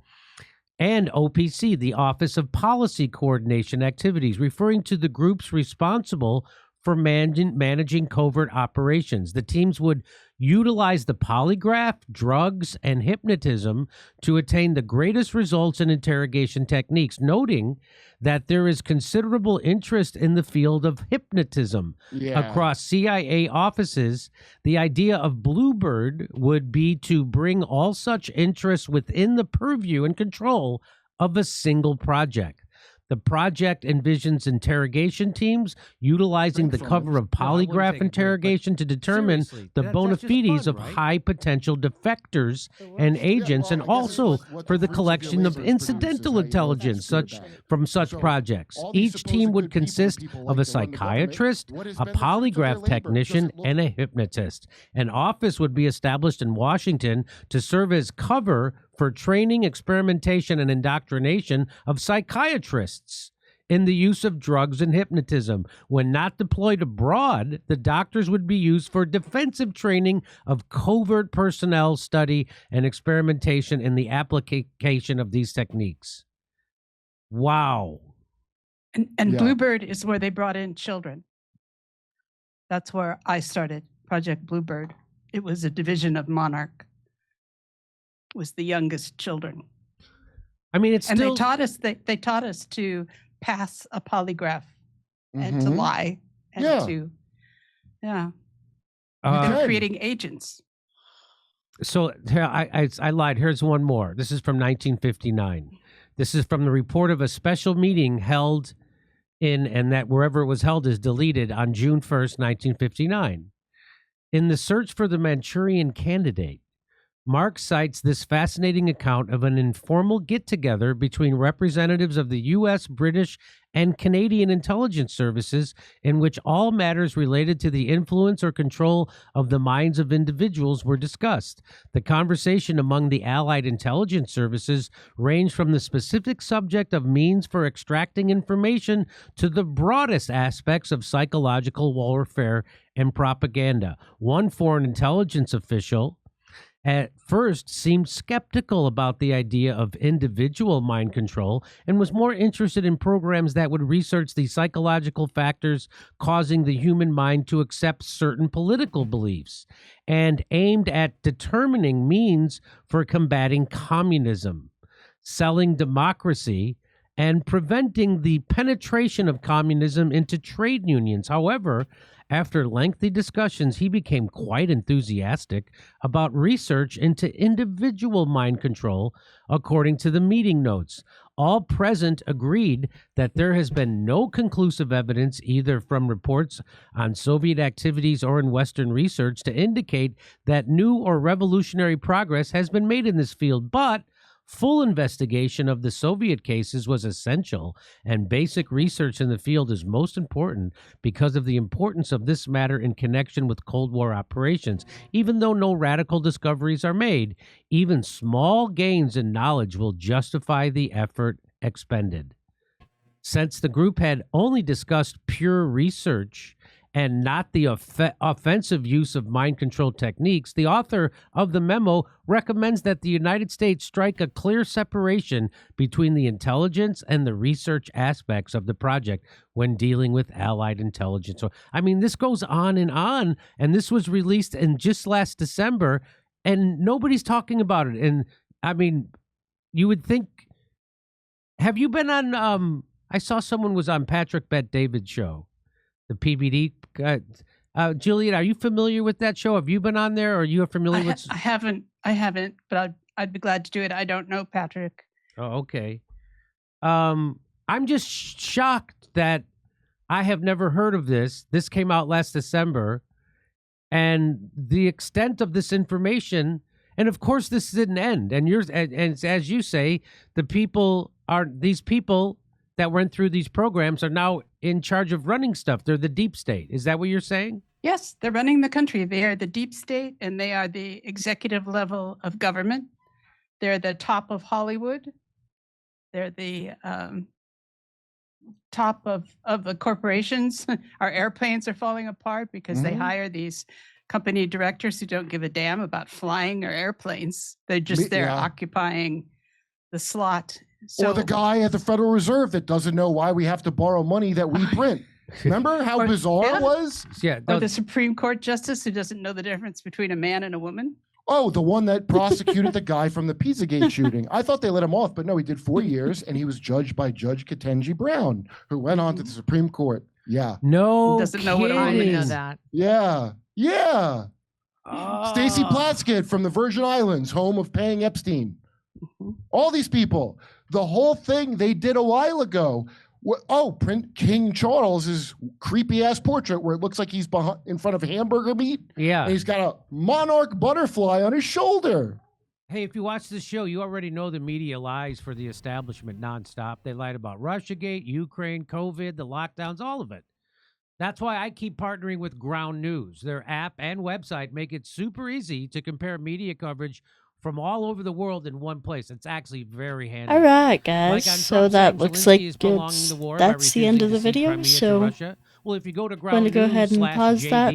and OPC, the Office of Policy Coordination Activities, referring to the groups responsible for managing covert operations. The teams would utilize the polygraph, drugs, and hypnotism to attain the greatest results in interrogation techniques, noting that there is considerable interest in the field of hypnotism across CIA offices. The idea of Bluebird would be to bring all such interests within the purview and control of a single project. The project envisions interrogation teams utilizing the cover of polygraph interrogation to determine the bona fides of high potential defectors and agents, and also for the collection of incidental intelligence from such projects. Each team would consist of a psychiatrist, a polygraph technician, and a hypnotist. An office would be established in Washington to serve as cover for training, experimentation, and indoctrination of psychiatrists in the use of drugs and hypnotism. When not deployed abroad, the doctors would be used for defensive training of covert personnel, study, and experimentation in the application of these techniques. Wow. And Bluebird is where they brought in children. That's where I started, Project Bluebird. It was a division of Monarch. Was the youngest children. I mean, it's and still... they taught us to pass a polygraph and to lie and to they were creating agents. So I lied. Here's one more. This is from 1959. This is from the report of a special meeting held in, and that wherever it was held is deleted, on June 1st, 1959. In the search for the Manchurian candidate, Mark cites this fascinating account of an informal get-together between representatives of the U.S., British, and Canadian intelligence services in which all matters related to the influence or control of the minds of individuals were discussed. The conversation among the Allied intelligence services ranged from the specific subject of means for extracting information to the broadest aspects of psychological warfare and propaganda. One foreign intelligence official at first seemed skeptical about the idea of individual mind control and was more interested in programs that would research the psychological factors causing the human mind to accept certain political beliefs, and aimed at determining means for combating communism, selling democracy, and preventing the penetration of communism into trade unions. However, after lengthy discussions, he became quite enthusiastic about research into individual mind control, according to the meeting notes. All present agreed that there has been no conclusive evidence, either from reports on Soviet activities or in Western research, to indicate that new or revolutionary progress has been made in this field, but full investigation of the Soviet cases was essential, and basic research in the field is most important because of the importance of this matter in connection with Cold War operations. Even though no radical discoveries are made, even small gains in knowledge will justify the effort expended. Since the group had only discussed pure research and not the offensive use of mind control techniques, the author of the memo recommends that the United States strike a clear separation between the intelligence and the research aspects of the project when dealing with allied intelligence. So, I mean, this goes on, and this was released in just last December, and nobody's talking about it. And I mean, you would think, have you been on, I saw someone was on Patrick Bet-David's show, the PBD. Juliette, are you familiar with that show? Have you been on there, or are you familiar with? I haven't, but I'd be glad to do it. I don't know Patrick. Oh, okay. I'm just shocked that I have never heard of this. This came out last December, and the extent of this information. And of course, this didn't end. And as you say, these people that went through these programs are now in charge of running stuff. They're the deep state. Is that what you're saying? Yes, they're running the country. They are the deep state, and they are the executive level of government. They're the top of Hollywood. They're the top of the corporations. Our airplanes are falling apart because they hire these company directors who don't give a damn about flying or airplanes. They're just there occupying the slot. Or the guy at the Federal Reserve that doesn't know why we have to borrow money that we print. Remember how bizarre it was? Yeah. Or the Supreme Court justice who doesn't know the difference between a man and a woman. Oh, the one that prosecuted the guy from the Pizzagate shooting. I thought they let him off, but no, he did 4 years, and he was judged by Judge Ketanji Brown, who went on to the Supreme Court. Yeah. No, doesn't know what I didn't know is. that. Yeah. Yeah. Stacey Plaskett from the Virgin Islands, home of paying Epstein. All these people. The whole thing they did a while ago. Print King Charles's creepy ass portrait where it looks like he's in front of hamburger meat. Yeah. And he's got a monarch butterfly on his shoulder. Hey, if you watch this show, you already know the media lies for the establishment nonstop. They lied about Russiagate, Ukraine, COVID, the lockdowns, all of it. That's why I keep partnering with Ground News. Their app and website make it super easy to compare media coverage from all over the world in one place. It's actually very handy. All right, guys. Like So Trump that saying looks Zelensky like is prolonging the war by that's the end of the refusing to cede video. Crimea to So Russia. Well, if you go to I'm going to go ahead and pause groundnews.com/JD, that.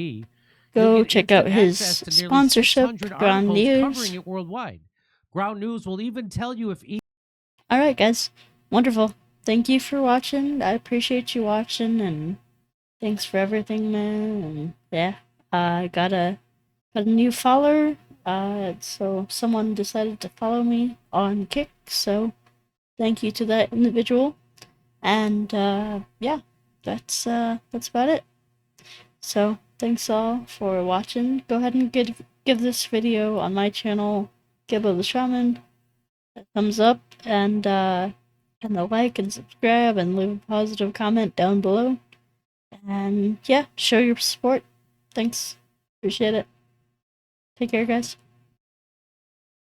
you'll Go get check out instant his access to nearly sponsorship, 600 Ground articles News. covering it worldwide. Ground News will even tell you if All right, guys. Wonderful. Thank you for watching. I appreciate you watching, and thanks for everything, man. And yeah, I got a new follower. So someone decided to follow me on Kick. So thank you to that individual. And yeah, that's about it. So thanks all for watching. Go ahead and give this video on my channel, Gebo the Shaman, a thumbs up, and a like and subscribe, and leave a positive comment down below. And yeah, show your support. Thanks. Appreciate it. Take care, guys.